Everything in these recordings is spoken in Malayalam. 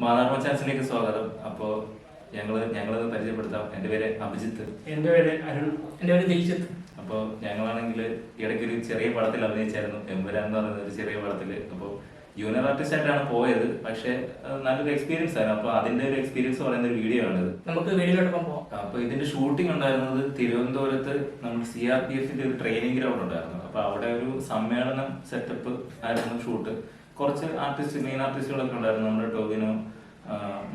മാതാർമ ചാൻസിലേക്ക് സ്വാഗതം. അപ്പോൾ ഞങ്ങളത് പരിചയപ്പെടുത്താം. എൻ്റെ പേര് അഭിജിത്ത്. എൻ്റെ പേര് അരുൺ. എൻ്റെ പേര് ദിൽജിത്ത്. അപ്പോൾ ഞങ്ങളാണെങ്കിൽ ഇടയ്ക്കൊരു ചെറിയ പടത്തിൽ അഭിനയിച്ചായിരുന്നു, എമ്പുരാൻ എന്ന് പറയുന്ന ഒരു ചെറിയ പടത്തിൽ. അപ്പോൾ ജൂനിയർ ആർട്ടിസ്റ്റ് ആയിട്ടാണ് പോയത്, പക്ഷേ നല്ലൊരു എക്സ്പീരിയൻസ് ആയിരുന്നു. അപ്പോൾ അതിന്റെ ഒരു എക്സ്പീരിയൻസ് പറയുന്ന ഒരു വീഡിയോ ആണിത്. നമുക്ക് വീഡിയോയിലോട്ട് പോകാം. അപ്പോൾ ഇതിന്റെ ഷൂട്ടിംഗ് ഉണ്ടായിരുന്നത് തിരുവനന്തപുരത്ത് നമ്മൾ CRPF ഒരു ട്രെയിനിങ് ഗ്രൗണ്ട് ഉണ്ടായിരുന്നു. അപ്പോൾ അവിടെ ഒരു സമ്മേളനം സെറ്റപ്പ് ആയിരുന്നു ഷൂട്ട്. കുറച്ച് മെയിൻ ആർട്ടിസ്റ്റുകളൊക്കെ ഉണ്ടായിരുന്നു. നമ്മുടെ ടോവിനോ,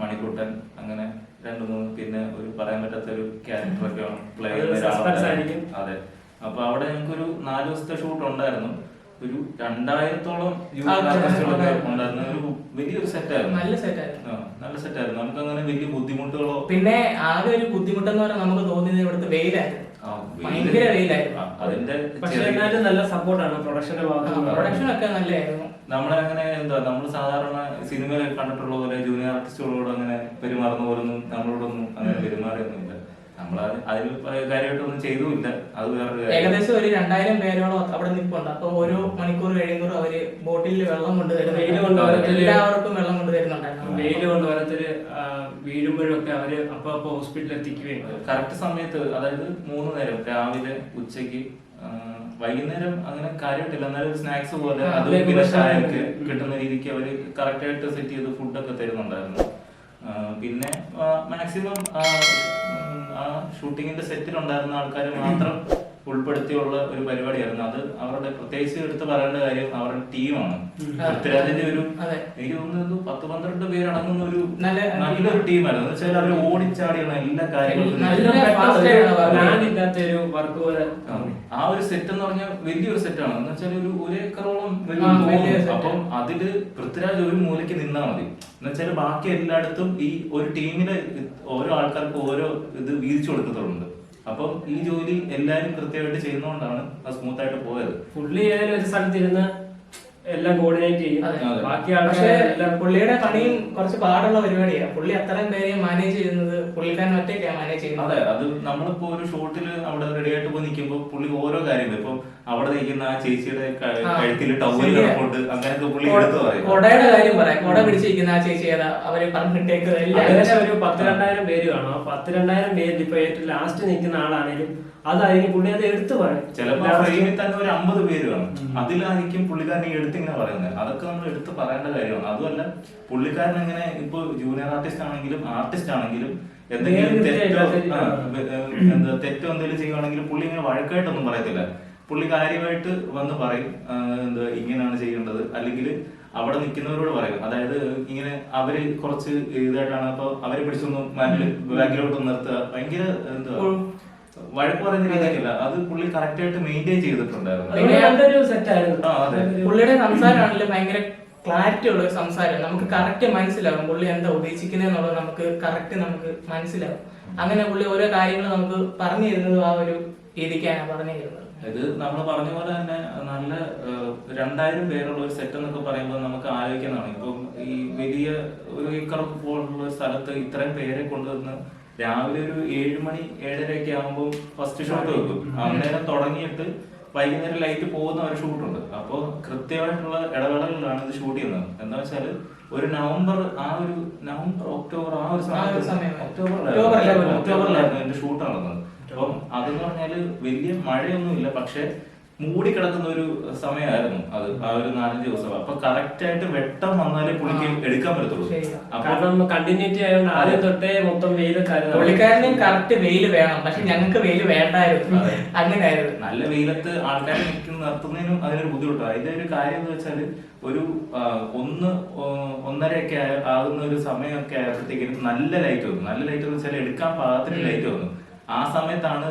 മണിക്കൂട്ടൻ, അങ്ങനെ 2-3, പിന്നെ ഒരു പറയാൻ പറ്റാത്ത ഒരു ക്യാരക്ടറൊക്കെ പ്ലേ ചെയ്യുന്ന. അതെ. അപ്പൊ അവിടെ ഞങ്ങൾക്കൊരു 4 ദിവസത്തെ ഷൂട്ട് ഉണ്ടായിരുന്നു. ഒരു 2000-ഓളം ആർട്ടിസ്റ്റുകളൊക്കെ ഉണ്ടായിരുന്നു. ഒരു വലിയൊരു സെറ്റായിരുന്നു. നല്ല സെറ്റായിരുന്നു. നമുക്ക് അങ്ങനെ വലിയ ബുദ്ധിമുട്ടുകളോ. പിന്നെ ആകെ ഒരു ബുദ്ധിമുട്ടെന്ന് പറഞ്ഞാൽ നമുക്ക് തോന്നിയത് ഇവിടുത്തെ വെയിലായിരുന്നു. ഭയങ്കര വെയിലായിരുന്നു. അതിന്റെ നല്ല സപ്പോർട്ടാണ് പ്രൊഡക്ഷന്റെ ഭാഗത്ത്. പ്രൊഡക്ഷൻ ഒക്കെ നല്ലതായിരുന്നു. നമ്മളങ്ങനെ നമ്മൾ സാധാരണ സിനിമയിൽ കണ്ടിട്ടുള്ള പോലെ ജൂനിയർ ആർട്ടിസ്റ്റുകളോട് അങ്ങനെ പെരുമാറുന്ന പോലൊന്നും നമ്മളോടൊന്നും അങ്ങനെ പെരുമാറിയൊന്നുമില്ല. നമ്മൾ അതിന് കാര്യമായിട്ടൊന്നും ചെയ്തുമില്ല. അത് വേറെ ഏകദേശം ഒരു 2000 പേരോളം അവിടെ നിൽപ്പുണ്ട്. അപ്പൊ ഓരോ മണിക്കൂർ കഴിയുമ്പോഴും അവര് ബോട്ടിൽ വെള്ളം കൊണ്ട് എല്ലാവർക്കും വെള്ളം കൊണ്ട് തരുന്നുണ്ടായിരുന്നു. വെയിൽ കൊണ്ട് ഓരോരുത്തര് വീഴുമ്പോഴും ഒക്കെ അവര് അപ്പൊ ഹോസ്പിറ്റലിൽ എത്തിക്കുകയും കറക്റ്റ് സമയത്ത്, അതായത് 3 നേരം, രാവിലെ, ഉച്ചയ്ക്ക്, വൈകുന്നേരം അങ്ങനെ കാര്യമായിട്ടില്ല. എന്നാലും സ്നാക്സ് പോലെ അത് പിന്നെ ചായക്ക് കിട്ടുന്ന രീതിക്ക് അവര് കറക്റ്റ് ആയിട്ട് സെറ്റ് ചെയ്ത് ഫുഡൊക്കെ തരുന്നുണ്ടായിരുന്നു. പിന്നെ മാക്സിമം ആ ഷൂട്ടിങ്ങിന്റെ സെറ്റിലുണ്ടായിരുന്ന ആൾക്കാരെ മാത്രം ഉൾപ്പെടുത്തിയുള്ള ഒരു പരിപാടിയായിരുന്നു. അത് അവരുടെ പ്രത്യേകിച്ച് എടുത്ത് പറയേണ്ട കാര്യം അവരുടെ ടീമാണ്. പൃഥ്വിരാജിന്റെ ഒരു, എനിക്ക് തോന്നുന്നത് 10-12 പേരടങ്ങുന്ന ഒരു നല്ലൊരു ടീമായിരുന്നു. എന്ന് വെച്ചാൽ അവർ ഓടിച്ചാടിയാണ് എല്ലാ കാര്യങ്ങളും. ആ ഒരു സെറ്റ് എന്ന് പറഞ്ഞാൽ വലിയൊരു സെറ്റാണ്. എന്ന് വെച്ചാൽ ഒരു 1 ഏക്കറോളം. അപ്പം അതില് പൃഥ്വിരാജ് ഒരു മൂലയ്ക്ക് നിന്നാ മതി. എന്ന് വെച്ചാൽ ബാക്കി എല്ലായിടത്തും ഈ ഒരു ടീമിലെ ഓരോ ആൾക്കാർക്ക് ഓരോ ഇത് വീതിച്ചു കൊടുക്കത്തുണ്ട്. അപ്പം ഈ ജോലി എല്ലാരും കൃത്യമായിട്ട് ചെയ്യുന്നതുകൊണ്ടാണ് അത് സ്മൂത്ത് ആയിട്ട് പോയത്. പുള്ളി ഒരു സ്ഥലത്തിരുന്ന് എല്ലാം കോർഡിനേറ്റ് ചെയ്യും. ബാക്കി പുള്ളിയുടെ പണിയും കുറച്ച് പാടുള്ള പരിപാടിയാണ്. പുള്ളി അത്രയും പേരെ മാനേജ് ചെയ്യുന്നത് പുള്ളിക്കാരൻ ഒറ്റയ്ക്കാണ് മാനേജ് ചെയ്യുന്നത്. അതെ, അത് നമ്മളിപ്പോ ഒരു ഷൂട്ടില് അവിടെ റെഡി ആയിട്ട് പോയി നിൽക്കുമ്പോൾ പുള്ളി ഓരോ കാര്യങ്ങൾ, ഇപ്പം അവിടെ നിൽക്കുന്ന ആ ചേച്ചിയുടെ കഴുത്തിൽ ടവൽ കിടപ്പുണ്ട്, അങ്ങനെയൊക്കെ പുള്ളി എടുത്തു പറയും. കൊടയുടെ കാര്യം പറയാം. കൊട പിടിച്ചിരിക്കുന്ന ആ ചേച്ചി ഏതാ, അവര് പറഞ്ഞിട്ടേക്ക് ഒരു 10-2000 പേര് കാണും. 10-2000 പേരിൽ ഇപ്പൊ ഏറ്റവും ലാസ്റ്റ് നിൽക്കുന്ന ആളാണെങ്കിലും അതായിരിക്കും പുള്ളി അത് എടുത്തു പറയും. ചിലപ്പോ ഫ്രെയിമിൽ തന്നെ ഒരു 50 പേര് കാണും. അതിലായിരിക്കും പുള്ളിക്കാരനെ എടുത്തിങ്ങനെ പറയുന്നത്. അതൊക്കെ നമ്മൾ എടുത്ത് പറയേണ്ട കാര്യമാണ്. അതുമല്ല, പുള്ളിക്കാരൻ എങ്ങനെ ഇപ്പൊ ജൂനിയർ ആർട്ടിസ്റ്റ് ആണെങ്കിലും എന്തെങ്കിലും തെറ്റോ എന്തെങ്കിലും ചെയ്യുവാണെങ്കിലും പുള്ളി ഇങ്ങനെ വഴക്കായിട്ടൊന്നും പറയത്തില്ല. പുള്ളി കാര്യമായിട്ട് വന്ന് പറയും, ഇങ്ങനെയാണ് ചെയ്യേണ്ടത്, അല്ലെങ്കിൽ അവിടെ നിൽക്കുന്നവരോട് പറയും. അതായത് ഇങ്ങനെ അവര് കുറച്ച് ഇതായിട്ടാണ്, അപ്പൊ അവരെ പിടിച്ചൊന്നും ബാക്കിലോട്ട് നിർത്തുക, ഭയങ്കര വഴക്ക് പറയുന്ന രീതിയില്ല. അത് പുള്ളി കറക്റ്റ് ആയിട്ട് മെയിൻറ്റെയിൻ ചെയ്തിട്ടുണ്ടായിരുന്നു. പുള്ളിയുടെ സംസാരമാണെങ്കിലും ഭയങ്കര ക്ലാരിറ്റി ഉള്ള ഒരു സംസാരം. നമുക്ക് കറക്റ്റ് മനസ്സിലാവും പുള്ളി എന്താ ഉദ്ദേശിക്കുന്നതെന്നുള്ളത്. നമുക്ക് മനസ്സിലാവും. അങ്ങനെ പുള്ളി ഓരോ കാര്യങ്ങൾ നമുക്ക് പറഞ്ഞു തരുന്നത് ആ ഒരു രീതിക്കാണ് പറഞ്ഞു തരുന്നത്. ഇത് നമ്മൾ പറഞ്ഞ പോലെ തന്നെ നല്ല 2000 പേരുള്ള ഒരു സെറ്റ് എന്നൊക്കെ പറയുമ്പോൾ നമുക്ക് ആലോചിക്കുന്നതാണ്. ഇപ്പം ഈ വലിയ 1 ഏക്കർ പോലുള്ള സ്ഥലത്ത് ഇത്രയും പേരെ കൊണ്ടുവന്ന് രാവിലെ ഒരു 7 മണി 7:30 ആകുമ്പോൾ ഫസ്റ്റ് ഷൂട്ട് വെക്കും. അന്നേരം തുടങ്ങിയിട്ട് വൈകുന്നേരം ലൈറ്റ് പോകുന്ന ഒരു ഷൂട്ടുണ്ട്. അപ്പോൾ കൃത്യമായിട്ടുള്ള ഇടവേളകളിലാണ് ഇത് ഷൂട്ട് ചെയ്യുന്നത്. എന്താ വെച്ചാല് ഒരു ഒക്ടോബർ ആ ഒരു ഒക്ടോബറിലായിരുന്നു എന്റെ ഷൂട്ട് നടന്നത്. അപ്പം അതെന്ന് പറഞ്ഞാല് വലിയ മഴയൊന്നുമില്ല, പക്ഷെ മൂടിക്കിടക്കുന്ന ഒരു സമയമായിരുന്നു അത്. ആ ഒരു 4-5 ദിവസം. അപ്പൊ കറക്റ്റ് ആയിട്ട് വെട്ടം വന്നാലേ പുള്ളിക്ക് എടുക്കാൻ പറ്റത്തുള്ളൂ. കാരണം കണ്ടിന്യൂറ്റി ആയതുകൊണ്ട് ആദ്യം തൊട്ടേ മൊത്തം വെയിലൊക്കെ പുള്ളിക്കാരനും കറക്റ്റ് വെയിൽ വേണം, പക്ഷെ ഞങ്ങൾക്ക് വെയിൽ വേണ്ടായിരുന്നു. അങ്ങനെയായിരുന്നു. നല്ല വെയിലത്ത് ആൾക്കാരെ നിർത്തുന്നതിനും അതിനൊരു ബുദ്ധിമുട്ടാണ്. അതിന്റെ ഒരു കാര്യം എന്ന് വെച്ചാല് ഒരു 1-1:30 ആകുന്ന ഒരു സമയമൊക്കെ ആയപ്പോഴത്തേക്കും നല്ല ലൈറ്റ് വന്നു. നല്ല ലൈറ്റ് എന്ന് വെച്ചാൽ എടുക്കാൻ പാകത്തിന് ലൈറ്റ് വന്നു. ആ സമയത്താണ്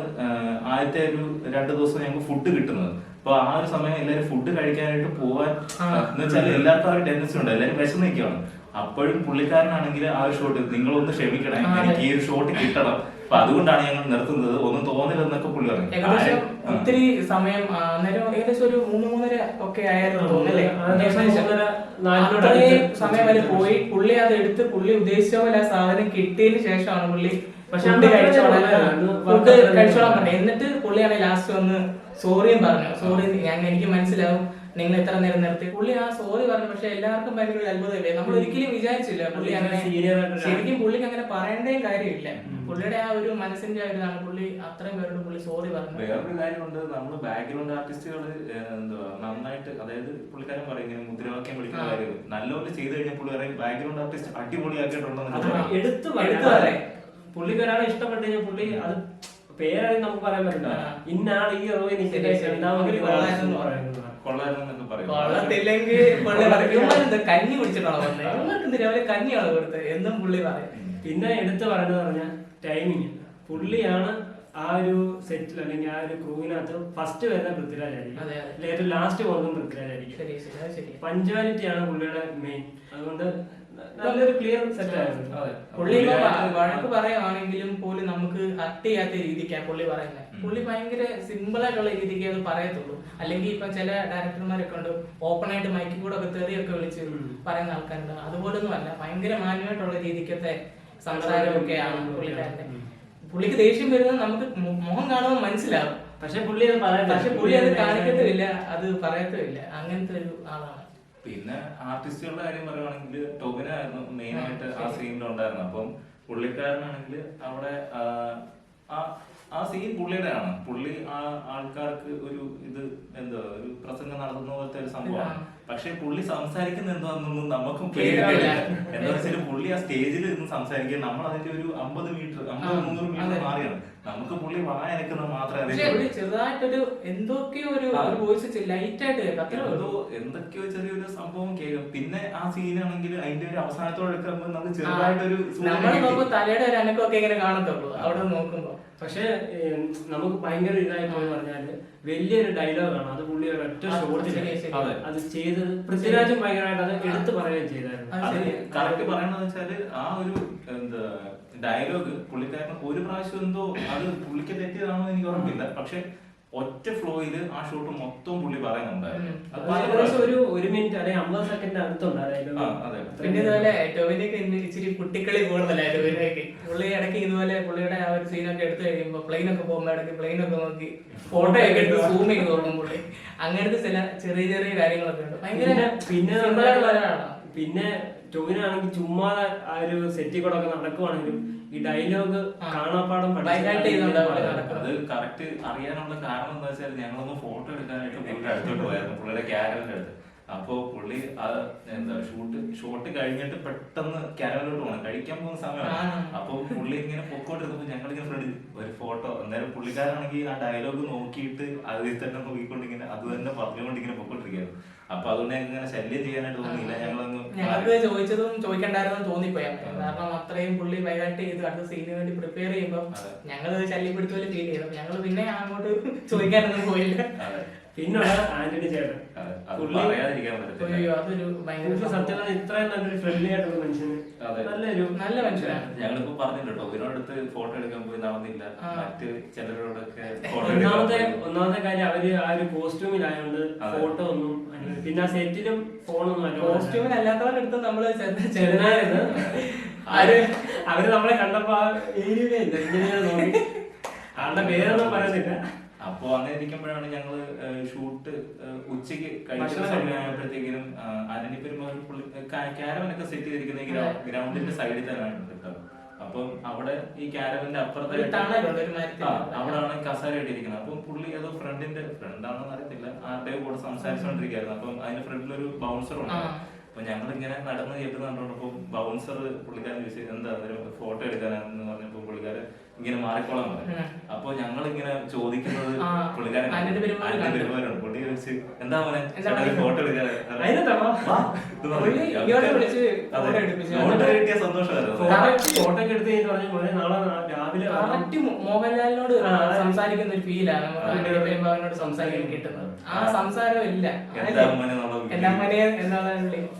ആദ്യത്തെ ഒരു 2 ദിവസം ഞങ്ങൾക്ക് ഫുഡ് കിട്ടുന്നത്. അപ്പൊ ആ ഒരു സമയം എല്ലാവരും ഫുഡ് കഴിക്കാനായിട്ട് പോവാൻ എന്ന് വെച്ചാൽ എല്ലാവർക്കും ആ ഒരു ടെൻഡൻസി ഉണ്ട്, എല്ലാവരും വിശന്ന് നിൽക്കുകയാണ്. അപ്പോഴും പുള്ളിക്കാരനാണെങ്കിൽ ആ ഒരു ഷോട്ട്, നിങ്ങളൊന്ന് ക്ഷമിക്കണേ, എനിക്ക് ഈ ഒരു ഷോട്ട് കിട്ടണം, അപ്പൊ അതുകൊണ്ടാണ് ഞങ്ങൾ നിർത്തുന്നത്, ഒന്നും തോന്നില്ലെന്നൊക്കെ പുള്ളി പറഞ്ഞു. ഒത്തിരി സമയം ഏകദേശം ഒരു 3-3:30 ഒക്കെ ആയിരുന്നു തോന്നല്ലേ. സമയം വരെ പോയി പുള്ളി അത് എടുത്ത് പുള്ളി ഉദ്ദേശിച്ച പോലെ ആ സാധനം കിട്ടിയതിന് ശേഷമാണ് പുള്ളി ഫുഡ് കഴിച്ചോളാൻ പറഞ്ഞു. എന്നിട്ട് പുള്ളിയാണ് ലാസ്റ്റ് വന്ന് സോറിയും പറഞ്ഞു. സോറി, എനിക്ക് മനസ്സിലാവും നിങ്ങൾ എത്ര നേരം നിർത്തി. പുള്ളി ആ സോറി പറഞ്ഞു. പക്ഷെ എല്ലാവർക്കും ഭയങ്കര ഒരു അത്ഭുതമില്ലേ, നമ്മൾ ഒരിക്കലും വിചാരിച്ചില്ല പുള്ളി അങ്ങനെ ശരിക്കും പുള്ളിക്ക് അങ്ങനെ പറയേണ്ടേയും കാര്യമില്ല. പുള്ളിയുടെ ആ ഒരു മനസ്സിന്റെ ഇതാണ് പുള്ളി അത്രയും പേരോട് പുള്ളി സോറി പറഞ്ഞു. വേറൊരു കാര്യമുണ്ട്, നമ്മള് ബാക്ക്ഗ്രൗണ്ട് ആർട്ടിസ്റ്റുകൾ എന്തുവാ നന്നായിട്ട്, അതായത് പുള്ളിക്കാരൻ പറയും ഇങ്ങനെ മുദ്രാവാക്യം വിളിക്കുന്ന കാര്യം നല്ലപോലെ ചെയ്ത് കഴിഞ്ഞാൽ പുള്ളി പറയും ബാക്ക്ഗ്രൗണ്ട് ആർട്ടിസ്റ്റ് അടിപൊളിയാക്കിയിട്ടുണ്ടെന്ന് എടുത്തു പുള്ളിക്കാരാണ് ഇഷ്ടപ്പെട്ടു കഴിഞ്ഞാൽ പുള്ളി അത് പേരായി നമുക്ക് പറയാൻ പറ്റില്ല, ഇന്ന ആൾ ഈ റോയിൽ കൊള്ളത്തില്ലെങ്കിൽ കഞ്ഞി കുടിച്ചിട്ടാണോ വന്നത്, അവര് കഞ്ഞിയാണ് കൊടുത്തത് എന്നും പുള്ളി പറയും. പിന്നെ എടുത്തു പറയുന്നത് പറഞ്ഞാൽ ടൈമിങ്. പുള്ളിയാണ് ആ ഒരു സെറ്റിൽ അല്ലെങ്കിൽ ആ ഒരു ക്രൂവിനകത്ത് ഫസ്റ്റ് വരുന്ന പൃഥ്വിരാജായിരിക്കും, ഏറ്റവും ലാസ്റ്റ് പോകുന്നതും പൃഥ്വിരാജായിരിക്കും. പഞ്ച്വാലിറ്റി ആണ് പുള്ളിയുടെ മെയിൻ. അതുകൊണ്ട് നല്ലൊരു ക്ലിയർ സെറ്റ് ആയിരുന്നു. പുള്ളി വഴക്ക് പറയുകയാണെങ്കിലും പോലും നമുക്ക് ഹർട്ട് ചെയ്യാത്ത രീതിക്കാണ് പുള്ളി പറയുന്നത്. പുള്ളി ഭയങ്കര സിമ്പിൾ ആയിട്ടുള്ള രീതിക്ക് അത് പറയത്തുള്ളൂ. അല്ലെങ്കിൽ ഇപ്പൊ ചില ഡയറക്ടർമാരൊക്കെ ഉണ്ട് ഓപ്പൺ ആയിട്ട് മൈക്കിൽ കൂടെ ഒക്കെ തെറിയൊക്കെ വിളിച്ച് പറയുന്ന ആൾക്കാരുണ്ട്. അതുപോലൊന്നും അല്ല, ഭയങ്കര മാന്യമായിട്ടുള്ള രീതിക്കത്തെ സംസാരമൊക്കെയാണ് പുള്ളിക്കാരന്റെ. പുള്ളിക്ക് ദേഷ്യം വരുന്നത് നമുക്ക് മുഖം കാണുമ്പോൾ മനസ്സിലാവും. പക്ഷെ പുള്ളി അത് കാണിക്കത്തുമില്ല, അത് പറയത്തുമില്ല. അങ്ങനത്തെ ഒരു ആളാണ്. പിന്നെ ആർട്ടിസ്റ്റുകളുടെ കാര്യം പറയുവാണെങ്കിൽ ടോബിനായിരുന്നു മെയിൻ ആയിട്ട് ആ സീനിൽ ഉണ്ടായിരുന്നത്. അപ്പം പുള്ളിക്കാരനാണെങ്കിൽ അവിടെ ആ സീൻ പുള്ളിയുടെ ആണ്. പുള്ളി ആ ആൾക്കാർക്ക് ഒരു ഇത് എന്താ ഒരു പ്രസംഗം നടത്തുന്ന പോലത്തെ ഒരു സംഭവമാണ്. പക്ഷെ പുള്ളി സംസാരിക്കുന്ന എന്താണെന്നൊന്നും നമുക്കും പേടില്ല. എന്താ വെച്ചാൽ പുള്ളി ആ സ്റ്റേജിൽ നിന്ന് സംസാരിക്കുക, നമ്മൾ അതിന്റെ ഒരു 50 മീറ്റർ 50-100 മീറ്റർ മാറിയാണ്. നമുക്ക് പുള്ളി വായനക്കുന്നത് മാത്രമേ ചെറുതായിട്ടൊരു എന്തൊക്കെയോ ഒരു വോയിസ് ലൈറ്റ് ആയിട്ട് എന്തൊക്കെയോ ചെറിയൊരു സംഭവം കേൾക്കും. പിന്നെ ആ സീനാണെങ്കിൽ അതിന്റെ ഒരു അവസാനത്തോടെ എടുക്കുമ്പോൾ നമുക്ക് ചെറുതായിട്ടൊരു തലയുടെ ഒരു അനക്കമൊക്കെ ഇങ്ങനെ കാണത്തുള്ളൂ അവിടെ നോക്കുമ്പോ. പക്ഷെ നമുക്ക് ഭയങ്കര ഇതായി പോയി പറഞ്ഞാല് വലിയൊരു ഡയലോഗാണ് അത്. പുള്ളി ഒരൊറ്റ ഷോട്ടിൽ അത് ചെയ്തത് പൃഥ്വിരാജും ഭയങ്കരമായിട്ട് അത് എടുത്തു പറയുകയും ചെയ്തായിരുന്നു. കറക്റ്റ് പറയണെന്ന് വെച്ചാല് ആ ഒരു എന്താ ഡയലോഗ് പുള്ളിക്കാരൻ ഒരു പ്രാവശ്യം എന്തോ അത് പുള്ളിക്ക് തെറ്റിയതാണോ എനിക്ക് ഓർമ്മയില്ല. പക്ഷെ ഒറ്റ ഫ്ലോയില് ആ ഷോട്ട് മൊത്തം പുള്ളി പറയുന്നുണ്ടായിരുന്നു. ഒരു മിനിറ്റ് അല്ലെങ്കിൽ 50 സെക്കൻഡ് അടുത്തുണ്ടായിരുന്നു. പിന്നെ ഇതുപോലെ ടോവിനൊക്കെ ഇച്ചിരി കുട്ടിക്കളി കൂടുതലായിരുന്നു ടോവിനൊക്കെ. പുള്ളി ഇടയ്ക്ക് ഇതുപോലെ പുള്ളിയുടെ ആ ഒരു സീനൊക്കെ എടുത്തു കഴിയുമ്പോ പ്ലെയിനൊക്കെ പോകുമ്പോ ഇടയ്ക്ക് പ്ലെയിനൊക്കെ നോക്കി ഫോട്ടോ ഒക്കെ എടുത്ത് സൂം ചെയ്ത് നോക്കും പുള്ളി. അങ്ങനത്തെ ചില ചെറിയ ചെറിയ കാര്യങ്ങളൊക്കെ ഉണ്ട്. ഭയങ്കര പിന്നെ ടോവിനാണെങ്കിൽ ചുമ്മാ ആ ഒരു സെറ്റിൽ കൂടെ ഒക്കെ നടക്കുവാണെങ്കിലും ഈ ഡയലോഗ് കാണാപ്പാടം അത് കറക്റ്റ് അറിയാനുള്ള കാരണം എന്താ വെച്ചാൽ ഞങ്ങളൊന്ന് ഫോട്ടോ എടുക്കാനായിട്ട് പുള്ളിയുടെ അടുത്തോട്ട് പോയായിരുന്നു, പുള്ളിയുടെ ക്യാരവന്റെ അടുത്ത്. അപ്പൊ പുള്ളി എന്താ ഷോട്ട് കഴിഞ്ഞിട്ട് പെട്ടെന്ന് ക്യാരവനിലോട്ട് പോകണം, കഴിക്കാൻ പോകുന്ന സമയമാണ്. അപ്പൊ പുള്ളി ഇങ്ങനെ പൊക്കോണ്ടിരുന്നപ്പോ ഞങ്ങളിങ്ങനെ ഫ്രണ്ട് ഒരു ഫോട്ടോ. അന്നേരം പുള്ളിക്കാരാണെങ്കിൽ ആ ഡയലോഗ് നോക്കിയിട്ട് അതിൽ തന്നെ നോക്കിക്കൊണ്ടിങ്ങനെ അത് തന്നെ പറഞ്ഞുകൊണ്ടിങ്ങനെ പൊക്കോണ്ടിരിക്കുകയായിരുന്നു. അപ്പൊ അതുകൊണ്ട് ഞങ്ങൾക്ക് ഇങ്ങനെ ശല്യം ചെയ്യാനായിട്ട് തോന്നിയില്ല. ഞങ്ങൾക്ക് ചോദിച്ചതും ചോദിക്കണ്ടായിരുന്നു തോന്നിപ്പോയാ. കാരണം അത്രയും പുള്ളി വൈകാട്ട് ചെയ്ത് അടുത്ത സീനിന് വേണ്ടി പ്രിപ്പയർ ചെയ്യുമ്പോ ഞങ്ങൾ ശല്യപ്പെടുത്ത പോലെ ഫീൽ ചെയ്തു. ഞങ്ങൾ പിന്നെ അങ്ങോട്ട് ചോദിക്കാനൊന്നും പോയില്ല. പിന്നുള്ള ആന്റണി ചേട്ടൻ അതൊരു ഭയങ്കര സത്യം ഇത്രയും നല്ലൊരു ഫ്രണ്ട്ലി ആയിട്ടുള്ള മനുഷ്യന് നല്ല മനുഷ്യനാണ്. ഞങ്ങളിപ്പോ പറഞ്ഞിട്ടോ ഇവരോടടുത്ത് ഫോട്ടോ എടുക്കാൻ പോയി നടന്നില്ല, മറ്റ് ചിലരോടൊക്കെ. ഒന്നാമത്തെ കാര്യം അവര് ആ ഒരു കോസ്റ്റ്യൂമിലായോണ്ട് ഫോട്ടോ ഒന്നും, പിന്നെ ആ സെറ്റിലും ഫോണൊന്നും അല്ല. കോസ്റ്റ്യൂമിലല്ലാത്തവരുടെ അടുത്ത് നമ്മള് ചെറുതായിരുന്നു. അവര് നമ്മളെ കണ്ടപ്പോ ഏരിയ ഇങ്ങനെ നോക്കി ആളുടെ പേരൊന്നും പറയുന്നില്ല. അപ്പൊ അങ്ങനെ ഇരിക്കുമ്പോഴാണ് ഞങ്ങള് ഷൂട്ട് ഉച്ചക്ക് കഴിക്കുന്ന സമയമായപ്പോഴത്തേക്കിനും ആന്റണിപ്പെരുമാൾ ക്യാരവനൊക്കെ സെറ്റ് ചെയ്തിരിക്കുന്ന ഗ്രൗണ്ടിന്റെ സൈഡിൽ തന്നെയാണ് കിട്ടുന്നത്. അപ്പം അവിടെ ഈ ക്യാരവന്റെ അപ്പുറത്തെ അവിടെയാണ് കസാര ഇട്ടിരിക്കുന്നത്. അപ്പം പുള്ളി ഏതോ ഫ്രണ്ടാണെന്ന് അറിയത്തില്ല, ആരുടെ കൂടെ സംസാരിച്ചുകൊണ്ടിരിക്കുകയായിരുന്നു. അപ്പം അതിന്റെ ഫ്രണ്ടിൽ ഒരു ബൗൺസർ ഉണ്ട്. അപ്പൊ ഞങ്ങൾ ഇങ്ങനെ നടന്ന് കേട്ടുന്നുണ്ടപ്പോ ബൗൺസർ പുള്ളിക്കാരൻ ചോദിച്ചു എന്താ ഫോട്ടോ എടുക്കാനെന്ന് പറഞ്ഞപ്പോ പുള്ളിക്കാരൻ ഇങ്ങനെ മാറിക്കോളാൻ പറഞ്ഞു. അപ്പൊ ഞങ്ങൾ ഇങ്ങനെ ചോദിക്കുന്നത് പുള്ളിക്കാരൻ പെരുമാറുണ്ട്. പുള്ളി ചോദിച്ച് എന്താ മോനെ ഫോട്ടോ എടുക്കാൻ കിട്ടിയ സന്തോഷമായിരുന്നു. ഫോട്ടോ ഒക്കെ എടുത്ത് നാളെ രാവിലെ മോഹൻലാലിനോട് സംസാരിക്കുന്ന ഒരു ഫീലാണ് നമുക്ക് സംസാരിക്കാൻ കിട്ടുന്നത്. ആ സംസാരം ഇല്ല.